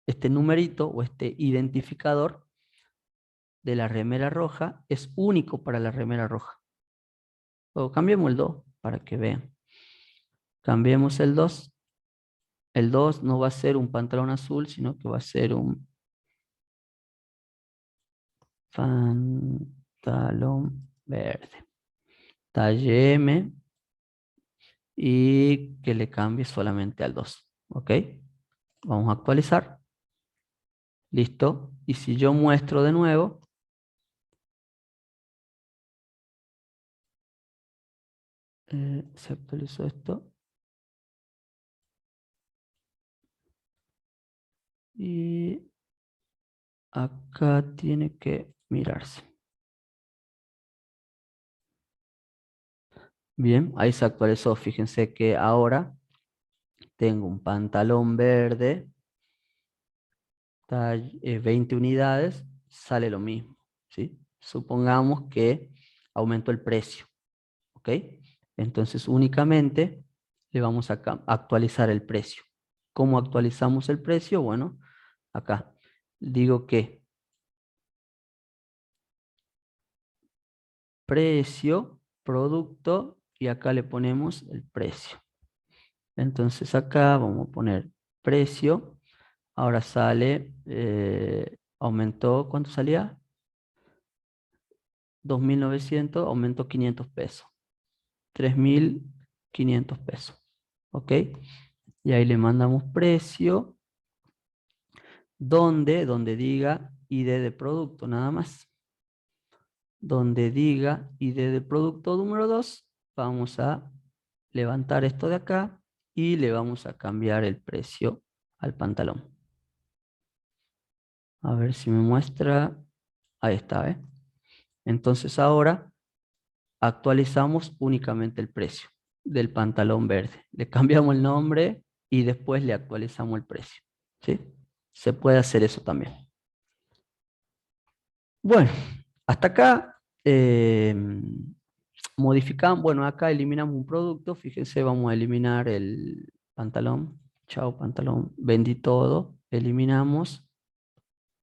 este numerito o este identificador de la remera roja es único para la remera roja. O cambiemos el 2 para que vean. Cambiemos el 2. El 2 no va a ser un pantalón azul, sino que va a ser un pantalón verde. Talle M y que le cambie solamente al 2. ¿Ok? Vamos a actualizar. Listo. Y si yo muestro de nuevo, se actualizó esto. Y acá tiene que mirarse. Bien, ahí se actualizó. Fíjense que ahora tengo un pantalón verde, 20 unidades, sale lo mismo, ¿sí? Supongamos que aumentó el precio, ¿ok? Entonces únicamente le vamos a actualizar el precio. ¿Cómo actualizamos el precio? Bueno, acá digo que precio, producto, y acá le ponemos el precio. Entonces acá vamos a poner precio. Ahora sale, aumentó, ¿cuánto salía? 2.900, aumentó 500 pesos. 3.500 pesos. ¿Ok? Y ahí le mandamos precio. Donde diga ID de producto, nada más. Donde diga ID de producto número 2, vamos a levantar esto de acá y le vamos a cambiar el precio al pantalón. A ver si me muestra. Ahí está, ¿eh? Entonces ahora actualizamos únicamente el precio del pantalón verde. Le cambiamos el nombre y después le actualizamos el precio. ¿sí? Se puede hacer eso también. Bueno, hasta acá modificamos, bueno, acá eliminamos un producto, fíjense, vamos a eliminar el pantalón, chao pantalón, vendí todo, eliminamos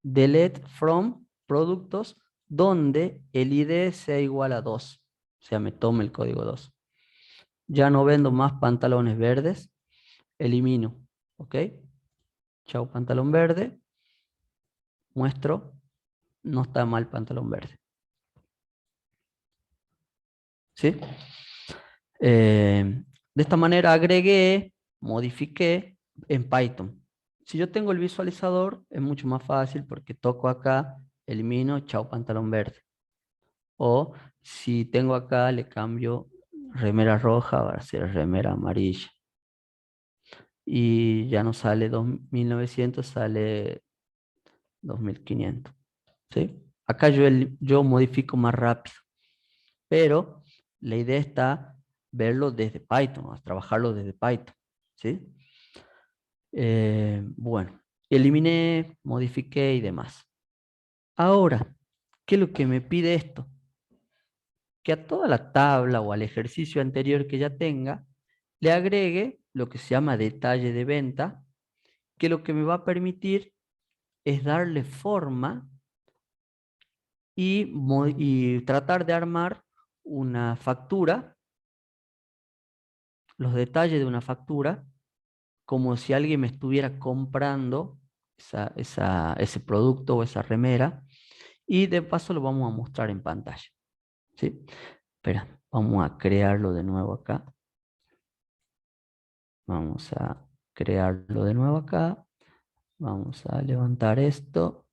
delete from productos donde el ID sea igual a 2, o sea, me tome el código 2. Ya no vendo más pantalones verdes, elimino, ¿ok? Chao pantalón verde, muestro, no está mal pantalón verde, ¿sí? De esta manera agregué, modifiqué en Python. Si yo tengo el visualizador, es mucho más fácil porque toco acá, elimino, chao pantalón verde. O si tengo acá, le cambio remera roja, va a ser remera amarilla. Y ya no sale 2900, sale 2500. ¿Sí? Acá yo modifico más rápido, pero la idea está verlo desde Python, a trabajarlo desde Python. ¿Sí? Bueno, eliminé, modifiqué y demás. Ahora, ¿qué es lo que me pide esto? Que a toda la tabla o al ejercicio anterior que ya tenga, le agregue lo que se llama detalle de venta, que lo que me va a permitir es darle forma y tratar de armar una factura, los detalles de una factura, como si alguien me estuviera comprando ese producto o esa remera, y de paso lo vamos a mostrar en pantalla. ¿Sí? Espera, vamos a crearlo de nuevo acá. Vamos a crearlo de nuevo acá. Vamos a levantar esto.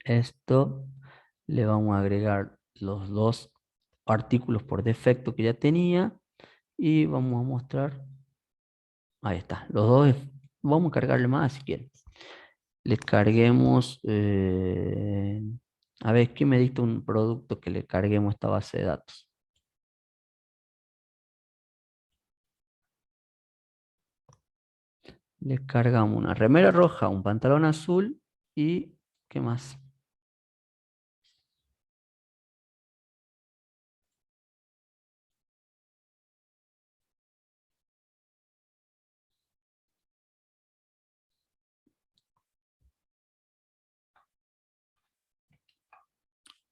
Esto. Le vamos a agregar los dos artículos por defecto que ya tenía. Y vamos a mostrar. Ahí está. Los dos. Vamos a cargarle más si quieren. Le carguemos. A ver, ¿qué me dicta un producto que le carguemos esta base de datos? Le cargamos una remera roja, un pantalón azul y ¿qué más?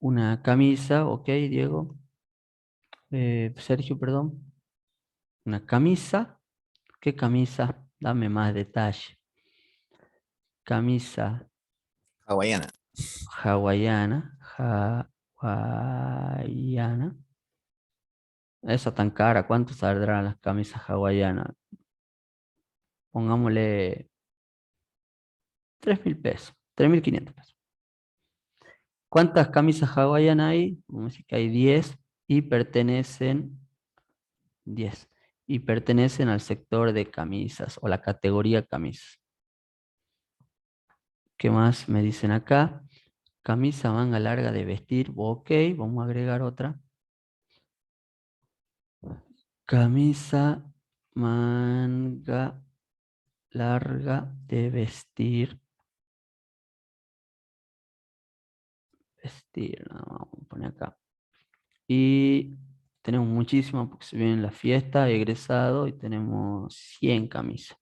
Una camisa, ok, Diego. Sergio, perdón. Una camisa. ¿Qué camisa? Dame más detalle. Camisa Hawaiana. hawaiana. Hawaiana. Esa tan cara. ¿Cuánto saldrán las camisas hawaianas? Pongámosle 3.000 pesos. 3.500 pesos. ¿Cuántas camisas hawaianas hay? Vamos a decir que hay 10 y pertenecen 10 y pertenecen al sector de camisas o la categoría camisas. ¿Qué más me dicen acá? Camisa manga larga de vestir. Ok, vamos a agregar otra. Camisa manga larga de vestir. Vestir, no, vamos a poner acá. Y tenemos muchísimas porque se viene la fiesta, egresado y tenemos 100 camisas.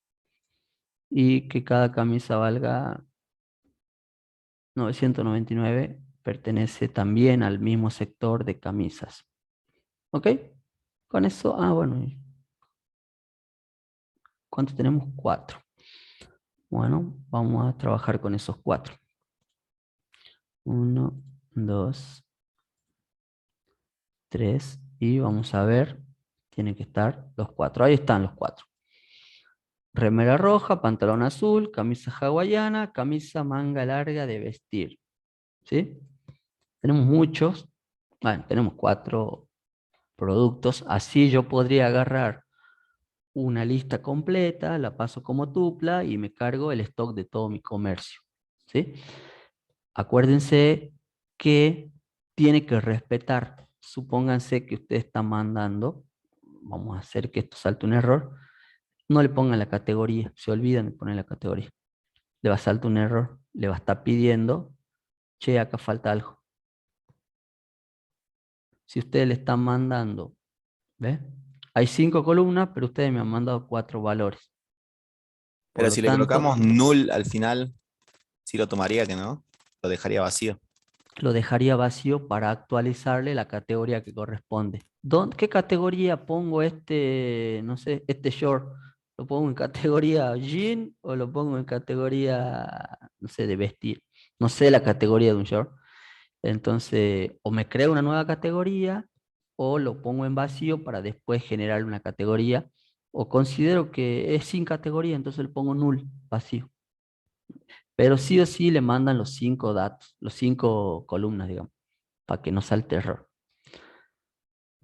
Y que cada camisa valga 999, pertenece también al mismo sector de camisas. ¿Ok? Con eso, bueno, ¿cuánto tenemos? 4. Bueno, vamos a trabajar con esos 4. 1, 2, 3 y vamos a ver, tienen que estar los 4. Ahí están los 4. Remera roja, pantalón azul, camisa hawaiana, camisa manga larga de vestir. ¿Sí? Tenemos muchos. Bueno, tenemos 4 productos. Así yo podría agarrar una lista completa, la paso como tupla y me cargo el stock de todo mi comercio. ¿Sí? Acuérdense que tiene que respetar. Supónganse que usted está mandando, vamos a hacer que esto salte un error, no le pongan la categoría, se olvidan de poner la categoría. le va a saltar un error, le va a estar pidiendo, che, acá falta algo. Si ustedes le están mandando, ¿ves? Hay 5 columnas, pero ustedes me han mandado 4 valores. Por Pero lo si le tanto, colocamos null al final, sí lo tomaría que no, lo dejaría vacío. lo dejaría vacío para actualizarle la categoría que corresponde. ¿Qué categoría pongo este, no sé, este short? ¿Lo pongo en categoría jean o lo pongo en categoría, no sé, de vestir? No sé la categoría de un short. Entonces, o me creo una nueva categoría o lo pongo en vacío para después generar una categoría. O considero que es sin categoría, entonces le pongo null, vacío. Pero sí o sí le mandan los 5 datos, los 5 columnas, digamos, para que no salte error.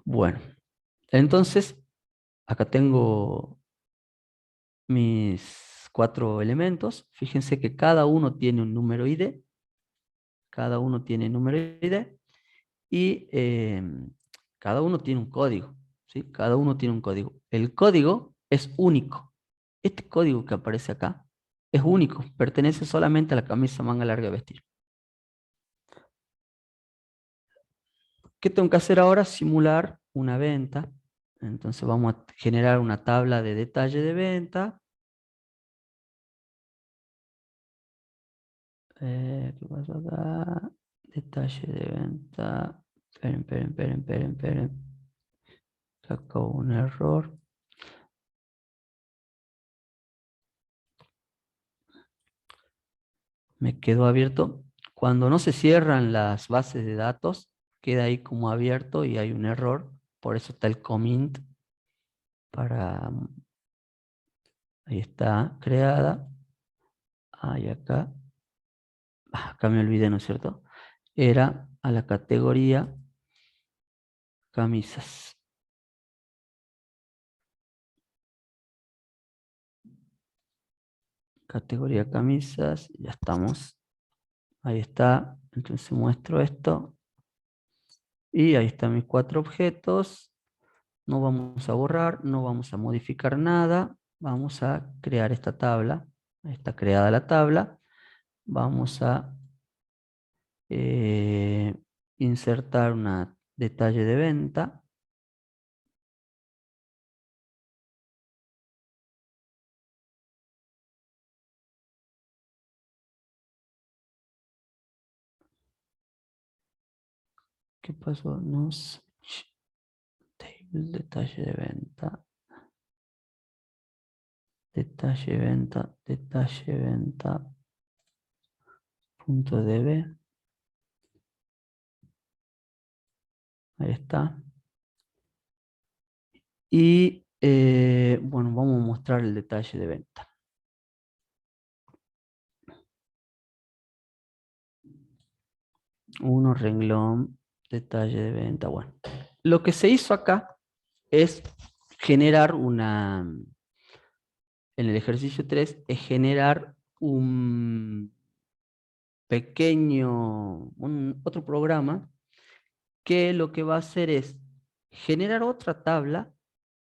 Bueno, entonces acá tengo mis 4 elementos. Fíjense que cada uno tiene un número ID, cada uno tiene número ID y cada uno tiene un código, ¿sí? Cada uno tiene un código. El código es único. Este código que aparece acá es único, pertenece solamente a la camisa manga larga de vestir. ¿Qué tengo que hacer ahora? Simular una venta. Entonces vamos a generar una tabla de detalle de venta. ¿Qué pasó acá? Detalle de venta. Esperen. Acá hubo un error. Me quedó abierto. Cuando no se cierran las bases de datos, queda ahí como abierto y hay un error. Por eso está el commit para... Ahí está, creada. Ahí acá. Acá me olvidé, ¿no es cierto? Era a la categoría camisas. Categoría camisas, ya estamos. Ahí está. Entonces muestro esto. Y ahí están mis 4 objetos. No vamos a borrar, no vamos a modificar nada. Vamos a crear esta tabla. Ahí está creada la tabla. Vamos a eh, insertar una detalle de venta. ¿Qué pasó? Table, detalle de venta. Detalle venta. Punto db. Ahí está. Y bueno, vamos a mostrar el detalle de venta. Uno renglón, detalle de venta. Bueno, lo que se hizo acá es generar en el ejercicio 3, es generar un otro programa que lo que va a hacer es generar otra tabla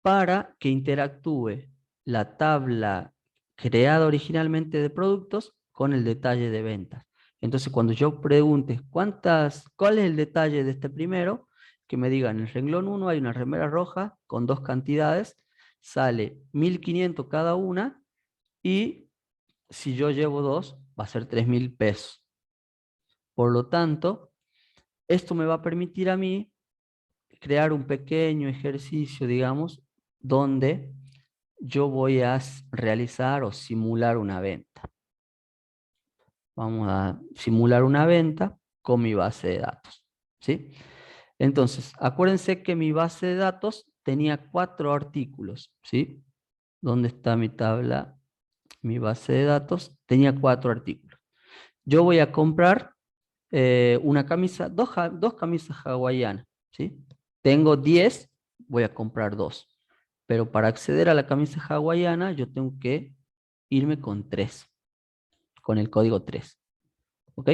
para que interactúe la tabla creada originalmente de productos con el detalle de ventas. Entonces, cuando yo pregunte cuál es el detalle de este primero, que me digan, en el renglón 1 hay una remera roja con 2 cantidades, sale 1.500 cada una y si yo llevo 2, va a ser 3.000 pesos. Por lo tanto, esto me va a permitir a mí crear un pequeño ejercicio, digamos, donde yo voy a realizar o simular una venta. Vamos a simular una venta con mi base de datos, ¿sí? Entonces, acuérdense que mi base de datos tenía 4 artículos, ¿sí? ¿Dónde está mi tabla? Mi base de datos tenía 4 artículos. Yo voy a comprar una camisa, dos camisas hawaianas, ¿sí? Tengo 10, voy a comprar 2. Pero para acceder a la camisa hawaiana, yo tengo que irme con 3, con el código 3. ¿Ok?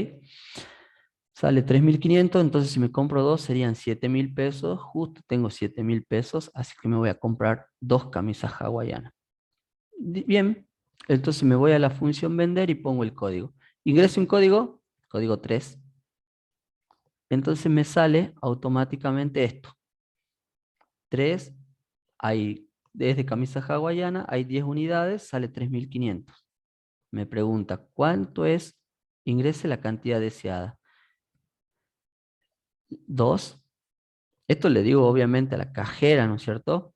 Sale 3.500, entonces si me compro 2 serían 7.000 pesos. Justo tengo 7.000 pesos, así que me voy a comprar 2 camisas hawaianas. Bien, Entonces me voy a la función vender y pongo el código. Ingreso un código, código 3. Entonces me sale automáticamente esto. 3, hay desde camisa hawaiana, hay 10 unidades, sale 3.500. Me pregunta, ¿cuánto es? Ingrese la cantidad deseada. 2. Esto le digo obviamente a la cajera, ¿no es cierto?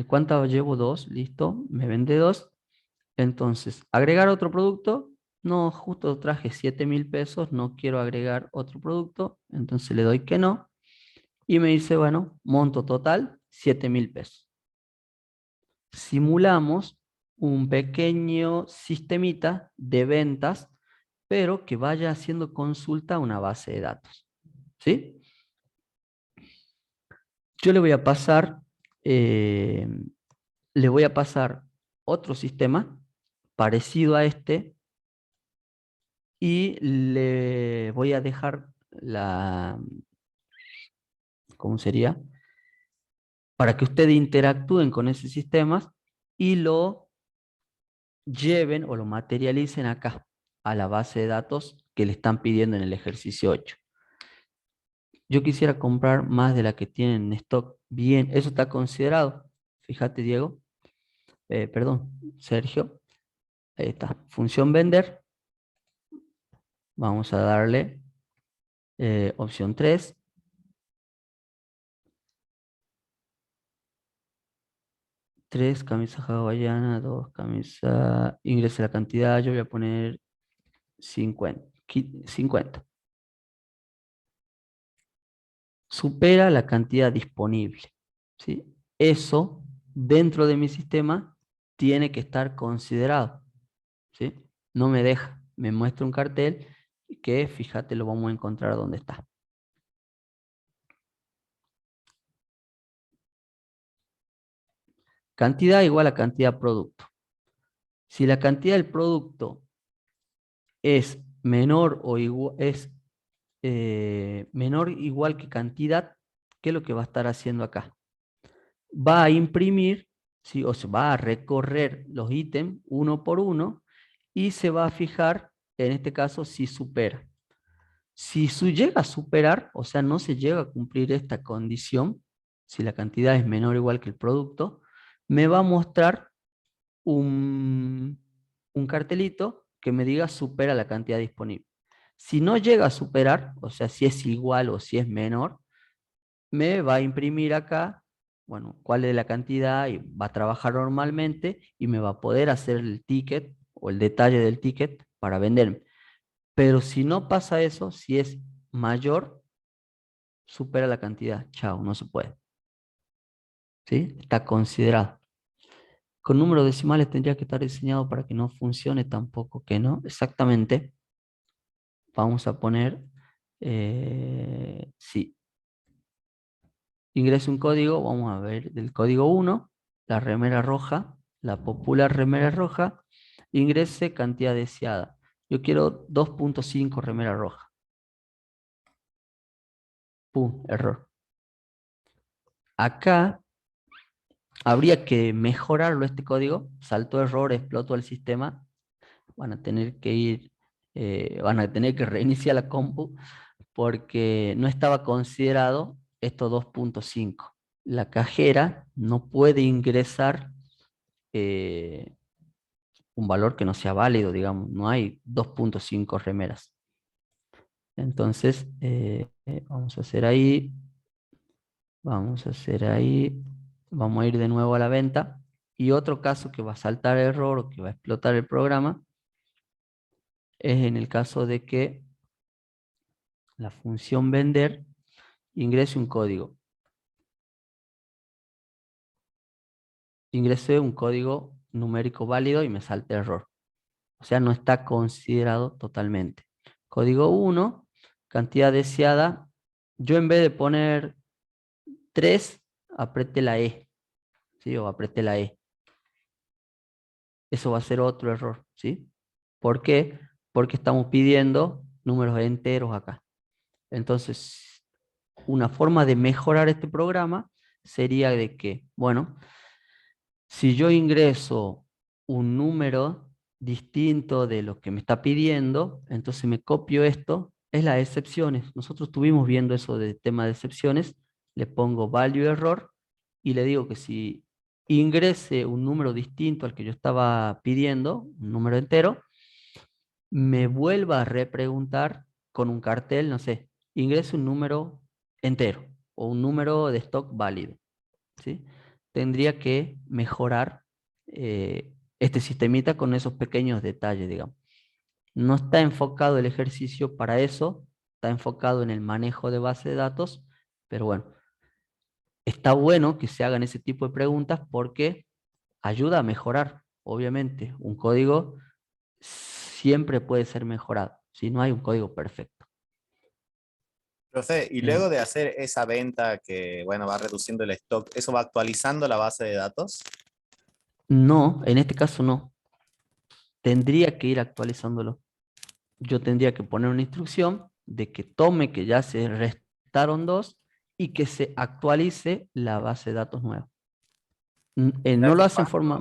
¿Cuánto llevo? 2, listo, me vende 2. Entonces, ¿agregar otro producto? No, justo traje 7.000 pesos, no quiero agregar otro producto, entonces le doy que no. Y me dice, bueno, monto total, 7.000 pesos. Simulamos un pequeño sistemita de ventas, pero que vaya haciendo consulta a una base de datos. ¿Sí? Yo eh, le voy a pasar otro sistema parecido a este y le voy a dejar ¿cómo sería? Para que ustedes interactúen con ese sistema y lo lleven o lo materialicen acá, a la base de datos que le están pidiendo en el ejercicio 8. Yo quisiera comprar más de la que tienen en stock. Bien, eso está considerado. Fíjate, Diego. Perdón, Sergio. Ahí está. Función vender. Vamos a darle opción 3. 3 camisas hawaiana, 2 camisas. Ingrese la cantidad. Yo voy a poner 50. 50. Supera la cantidad disponible. ¿Sí? Eso, dentro de mi sistema, tiene que estar considerado. ¿Sí? No me deja. Me muestra un cartel que, fíjate, lo vamos a encontrar donde está. Cantidad igual a cantidad producto. Si la cantidad del producto es menor o igual, menor igual que cantidad, ¿qué es lo que va a estar haciendo acá? Va a imprimir, ¿sí? O se va a recorrer los ítems uno por uno y se va a fijar, en este caso, si supera. Si llega a superar, o sea, no se llega a cumplir esta condición, si la cantidad es menor o igual que el producto, me va a mostrar un cartelito que me diga supera la cantidad disponible. Si no llega a superar, o sea, si es igual o si es menor, me va a imprimir acá, bueno, cuál es la cantidad y va a trabajar normalmente y me va a poder hacer el ticket o el detalle del ticket para venderme. Pero si no pasa eso, si es mayor, supera la cantidad. Chao, no se puede. ¿Sí? Está considerado. Con números decimales tendría que estar diseñado para que no funcione tampoco, que no. Exactamente. Vamos a poner, sí. Ingreso un código, vamos a ver del código 1, la remera roja, la popular remera roja, ingrese cantidad deseada. Yo quiero 2.5 remera roja. Pum, error. Acá habría que mejorarlo este código. Saltó error, explotó el sistema. Van a tener que van a tener que reiniciar la compu porque no estaba considerado esto 2.5. La cajera no puede ingresar eh, un valor que no sea válido, digamos, no hay 2.5 remeras. Entonces, vamos a hacer ahí, vamos a hacer ahí, vamos a ir de nuevo a la venta. Y otro caso que va a saltar error o que va a explotar el programa es en el caso de que la función vender ingrese un código. Ingresé un código numérico válido y me salta error. O sea, no está considerado totalmente. Código 1, cantidad deseada. Yo en vez de poner 3, apreté la E. ¿Sí? O apreté la E. Eso va a ser otro error. ¿Sí? ¿Por qué? Porque estamos pidiendo números enteros acá. Entonces, una forma de mejorar este programa sería de que, bueno, si yo ingreso un número distinto de lo que me está pidiendo, entonces me copio esto, es las excepciones. Nosotros estuvimos viendo eso de tema de excepciones, le pongo value error y le digo que si ingrese un número distinto al que yo estaba pidiendo, un número entero, me vuelva a repreguntar con un cartel, no sé, ingrese un número entero o un número de stock válido, ¿sí? Tendría que mejorar este sistemita con esos pequeños detalles, digamos. No está enfocado el ejercicio para eso, está enfocado en el manejo de base de datos, pero bueno, está bueno que se hagan ese tipo de preguntas porque ayuda a mejorar, obviamente. Un código siempre puede ser mejorado, si no hay un código perfecto. Profe, y Eh, luego de hacer esa venta que, bueno, va reduciendo el stock, ¿eso va actualizando la base de datos? no, en este caso no. Tendría que ir actualizándolo. Yo tendría que poner una instrucción de que tome que ya se restaron dos y que se actualice la base de datos nueva. O sea No lo que hace en forma,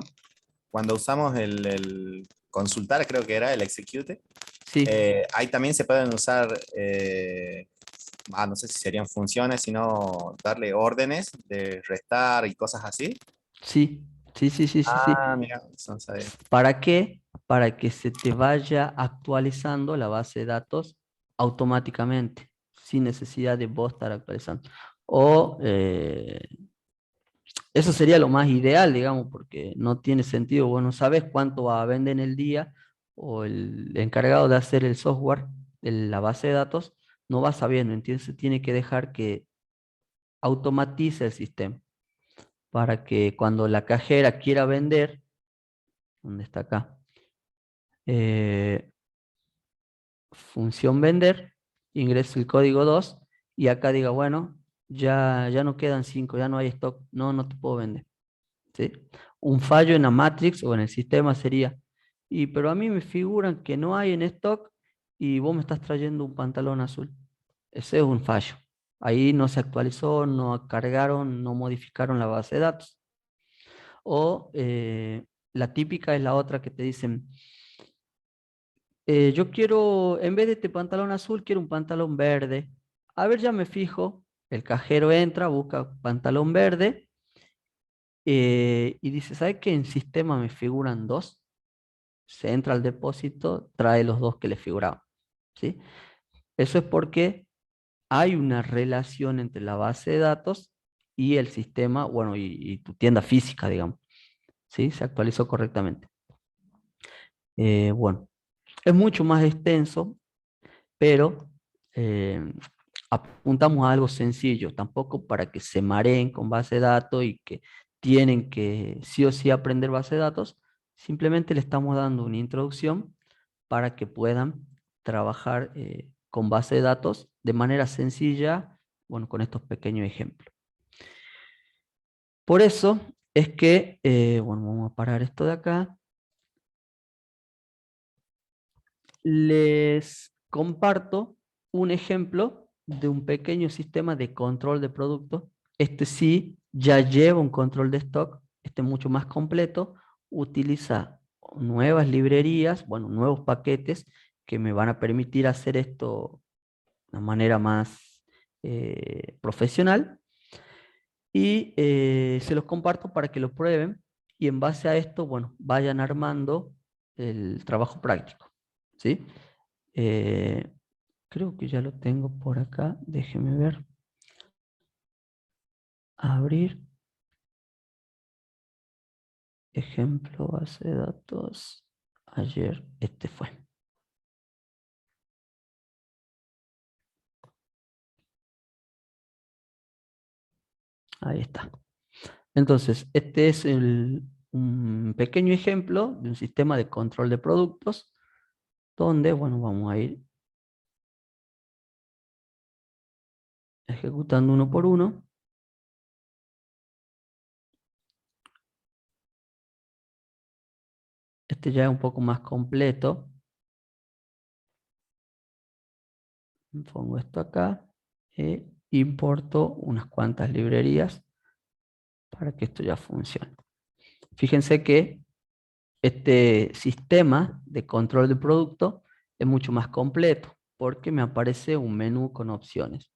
cuando usamos el consultar, creo que era el execute, sí, ahí también se pueden usar, no sé si serían funciones, sino darle órdenes de restar y cosas así. sí, sí, sí, sí, sí, sí. Ah, mira, eso no sabía. ¿Para qué? Para que se te vaya actualizando la base de datos automáticamente, sin necesidad de vos estar actualizando. O eso sería lo más ideal, digamos, porque no tiene sentido. Vos no sabes cuánto va a vender en el día o el encargado de hacer el software de la base de datos no va sabiendo. Entonces tiene que dejar que automatice el sistema para que cuando la cajera quiera vender, ¿dónde está acá? Eh, función vender, ingreso el código 2 y acá diga, bueno, ya no quedan 5, ya no hay stock, no te puedo vender. ¿Sí? Un fallo en la matrix o en el sistema sería, pero a mí me figuran que no hay en stock y vos me estás trayendo un pantalón azul. Ese es un fallo. Ahí no se actualizó, no cargaron, no modificaron la base de datos. O la típica es la otra que te dicen, yo quiero, en vez de este pantalón azul, quiero un pantalón verde. A ver, ya me fijo, el cajero entra, busca pantalón verde y dice, ¿sabe qué? En sistema me figuran dos. Se entra al depósito, trae los dos que le figuraban. ¿Sí? Eso es porque hay una relación entre la base de datos y el sistema, bueno, y tu tienda física, digamos. ¿Sí? Se actualizó correctamente. Bueno, es mucho más extenso, pero eh, apuntamos a algo sencillo, tampoco para que se mareen con base de datos y que tienen que sí o sí aprender base de datos, simplemente le estamos dando una introducción para que puedan trabajar con base de datos de manera sencilla, bueno, con estos pequeños ejemplos. Por eso es que, bueno, vamos a parar esto de acá. Les comparto un ejemplo de un pequeño sistema de control de productos. Este sí ya lleva un control de stock, este es mucho más completo, utiliza nuevas librerías, bueno, nuevos paquetes que me van a permitir hacer esto de una manera más profesional y se los comparto para que lo prueben y en base a esto, bueno, vayan armando el trabajo práctico, ¿sí? Eh, creo que ya lo tengo por acá. Déjeme ver. Abrir. Ejemplo, base de datos. Ayer, este fue. Ahí está. Entonces, este es un pequeño ejemplo de un sistema de control de productos donde, bueno, vamos a ir ejecutando uno por uno. Este ya es un poco más completo. Pongo esto acá e importo unas cuantas librerías para que esto ya funcione. Fíjense que Este sistema de control de producto es mucho más completo porque me aparece un menú con opciones.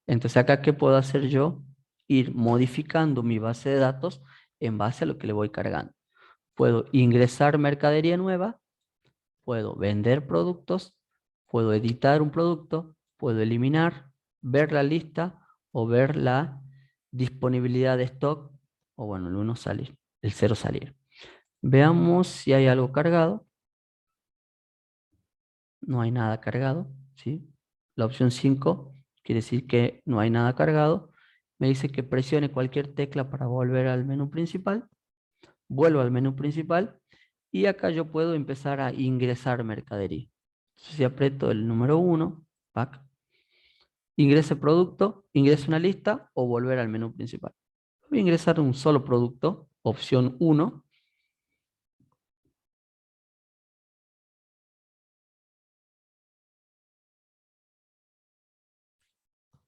Entonces acá, ¿qué puedo hacer yo? Ir modificando mi base de datos en base a lo que le voy cargando. Puedo ingresar mercadería nueva, puedo vender productos, puedo editar un producto, puedo eliminar, ver la lista o ver la disponibilidad de stock, o bueno, el 1 salir, el 0 salir. Veamos si hay algo cargado. No hay nada cargado, ¿sí? La opción 5 quiere decir que no hay nada cargado. Me dice que presione cualquier tecla para volver al menú principal. Vuelvo al menú principal y acá yo puedo empezar a ingresar mercadería. Si aprieto el número 1, pack, ingrese producto, ingrese una lista o volver al menú principal. Voy a ingresar un solo producto, opción 1.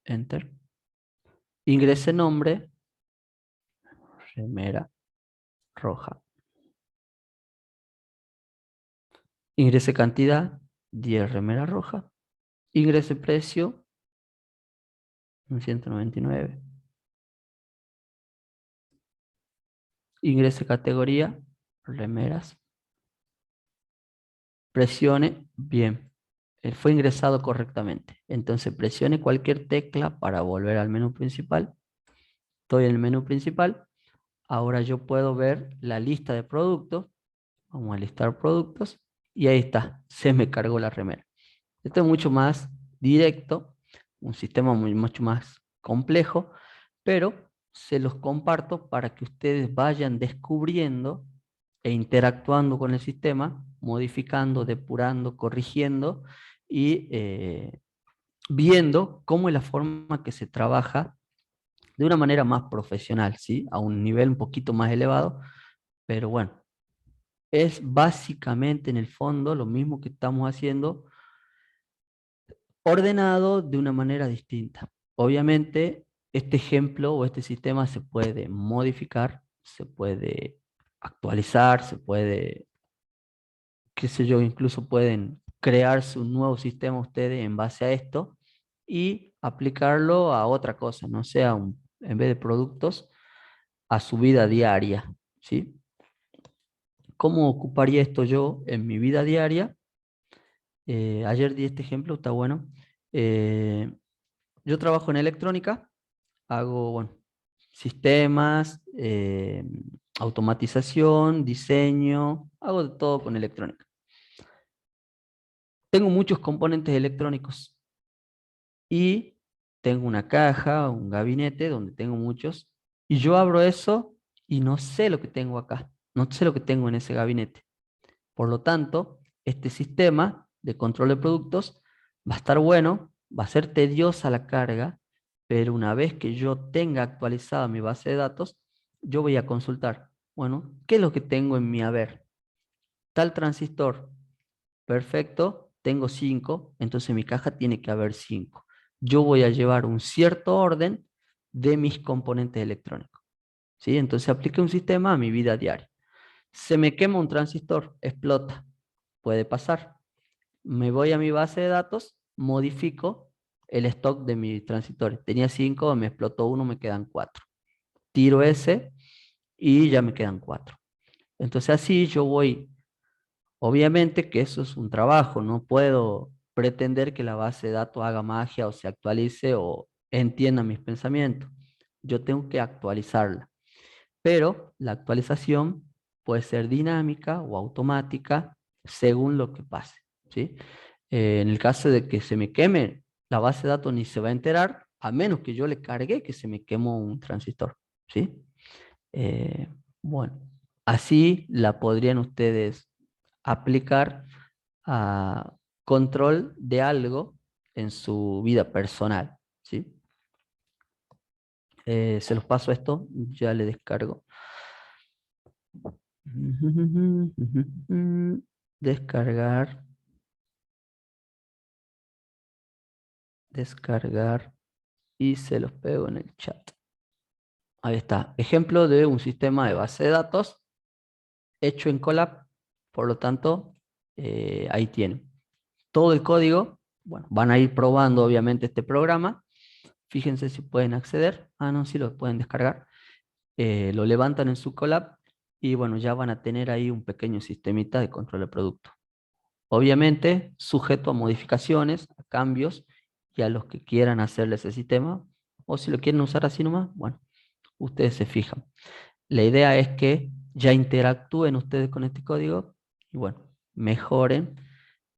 Enter. Ingrese nombre, remera roja. Ingrese cantidad, 10 remera roja. Ingrese precio, 199. Ingrese categoría, remeras. Presione, bien. Fue ingresado correctamente. Entonces presione cualquier tecla para volver al menú principal. Estoy en el menú principal. Ahora yo puedo ver la lista de productos. Vamos a listar productos. Y ahí está, se me cargó la remera. Esto es mucho más directo, un sistema mucho más complejo, pero se los comparto para que ustedes vayan descubriendo e interactuando con el sistema, modificando, depurando, corrigiendo y viendo cómo es la forma que se trabaja de una manera más profesional, ¿sí? A un nivel un poquito más elevado, pero bueno, es básicamente en el fondo lo mismo que estamos haciendo ordenado de una manera distinta. Obviamente, este ejemplo o este sistema se puede modificar, se puede actualizar, se puede, qué sé yo, incluso pueden crearse un nuevo sistema ustedes en base a esto y aplicarlo a otra cosa, no sea en vez de productos, a su vida diaria, ¿sí? ¿Cómo ocuparía esto yo en mi vida diaria? Ayer di este ejemplo, está bueno. Eh, yo trabajo en electrónica, hago, bueno, sistemas, automatización, diseño, hago de todo con electrónica. Tengo muchos componentes electrónicos y tengo una caja, un gabinete donde tengo muchos, y yo abro eso y no sé lo que tengo acá, no sé lo que tengo en ese gabinete. Por lo tanto, este sistema de control de productos va a estar bueno, va a ser tediosa la carga, pero una vez que yo tenga actualizada mi base de datos, yo voy a consultar, bueno, ¿qué es lo que tengo en mi haber? Tal transistor, perfecto, tengo 5, entonces en mi caja tiene que haber 5. Yo voy a llevar un cierto orden de mis componentes electrónicos, ¿sí? Entonces apliqué un sistema a mi vida diaria. Se me quema un transistor, explota, puede pasar. Me voy a mi base de datos, modifico el stock de mis transistores. Tenía 5, me explotó uno, me quedan 4. Tiro ese y ya me quedan 4. Entonces así yo voy, obviamente que eso es un trabajo, no puedo pretender que la base de datos haga magia o se actualice o entienda mis pensamientos. Yo tengo que actualizarla, pero la actualización puede ser dinámica o automática según lo que pase, ¿sí? En el caso de que se me queme la base de datos ni se va a enterar, a menos que yo le cargue que se me quemó un transistor, ¿sí? Eh, bueno, así la podrían ustedes aplicar a control de algo en su vida personal, ¿sí? Se los paso esto, ya le descargo. Descargar, descargar y se los pego en el chat. Ahí está. Ejemplo de un sistema de base de datos hecho en Colab Por lo tanto, ahí tienen. Todo el código, bueno, van a ir probando obviamente este programa. Fíjense si pueden acceder. Ah, no, sí lo pueden descargar. Lo levantan en su Colab y bueno, ya van a tener ahí un pequeño sistemita de control de producto. Obviamente, sujeto a modificaciones, a cambios y a los que quieran hacerle ese sistema, o si lo quieren usar así nomás, bueno, ustedes se fijan. La idea es que ya interactúen ustedes con este código y bueno, mejoren.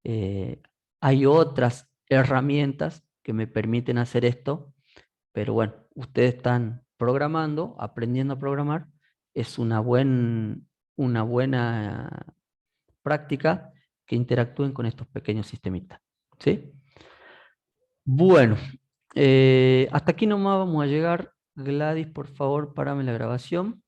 Eh, Hay otras herramientas que me permiten hacer esto, pero bueno, ustedes están programando, aprendiendo a programar, es una buena práctica que interactúen con estos pequeños sistemitas. ¿Sí? Bueno, hasta aquí nomás vamos a llegar. Gladys, por favor, párame la grabación.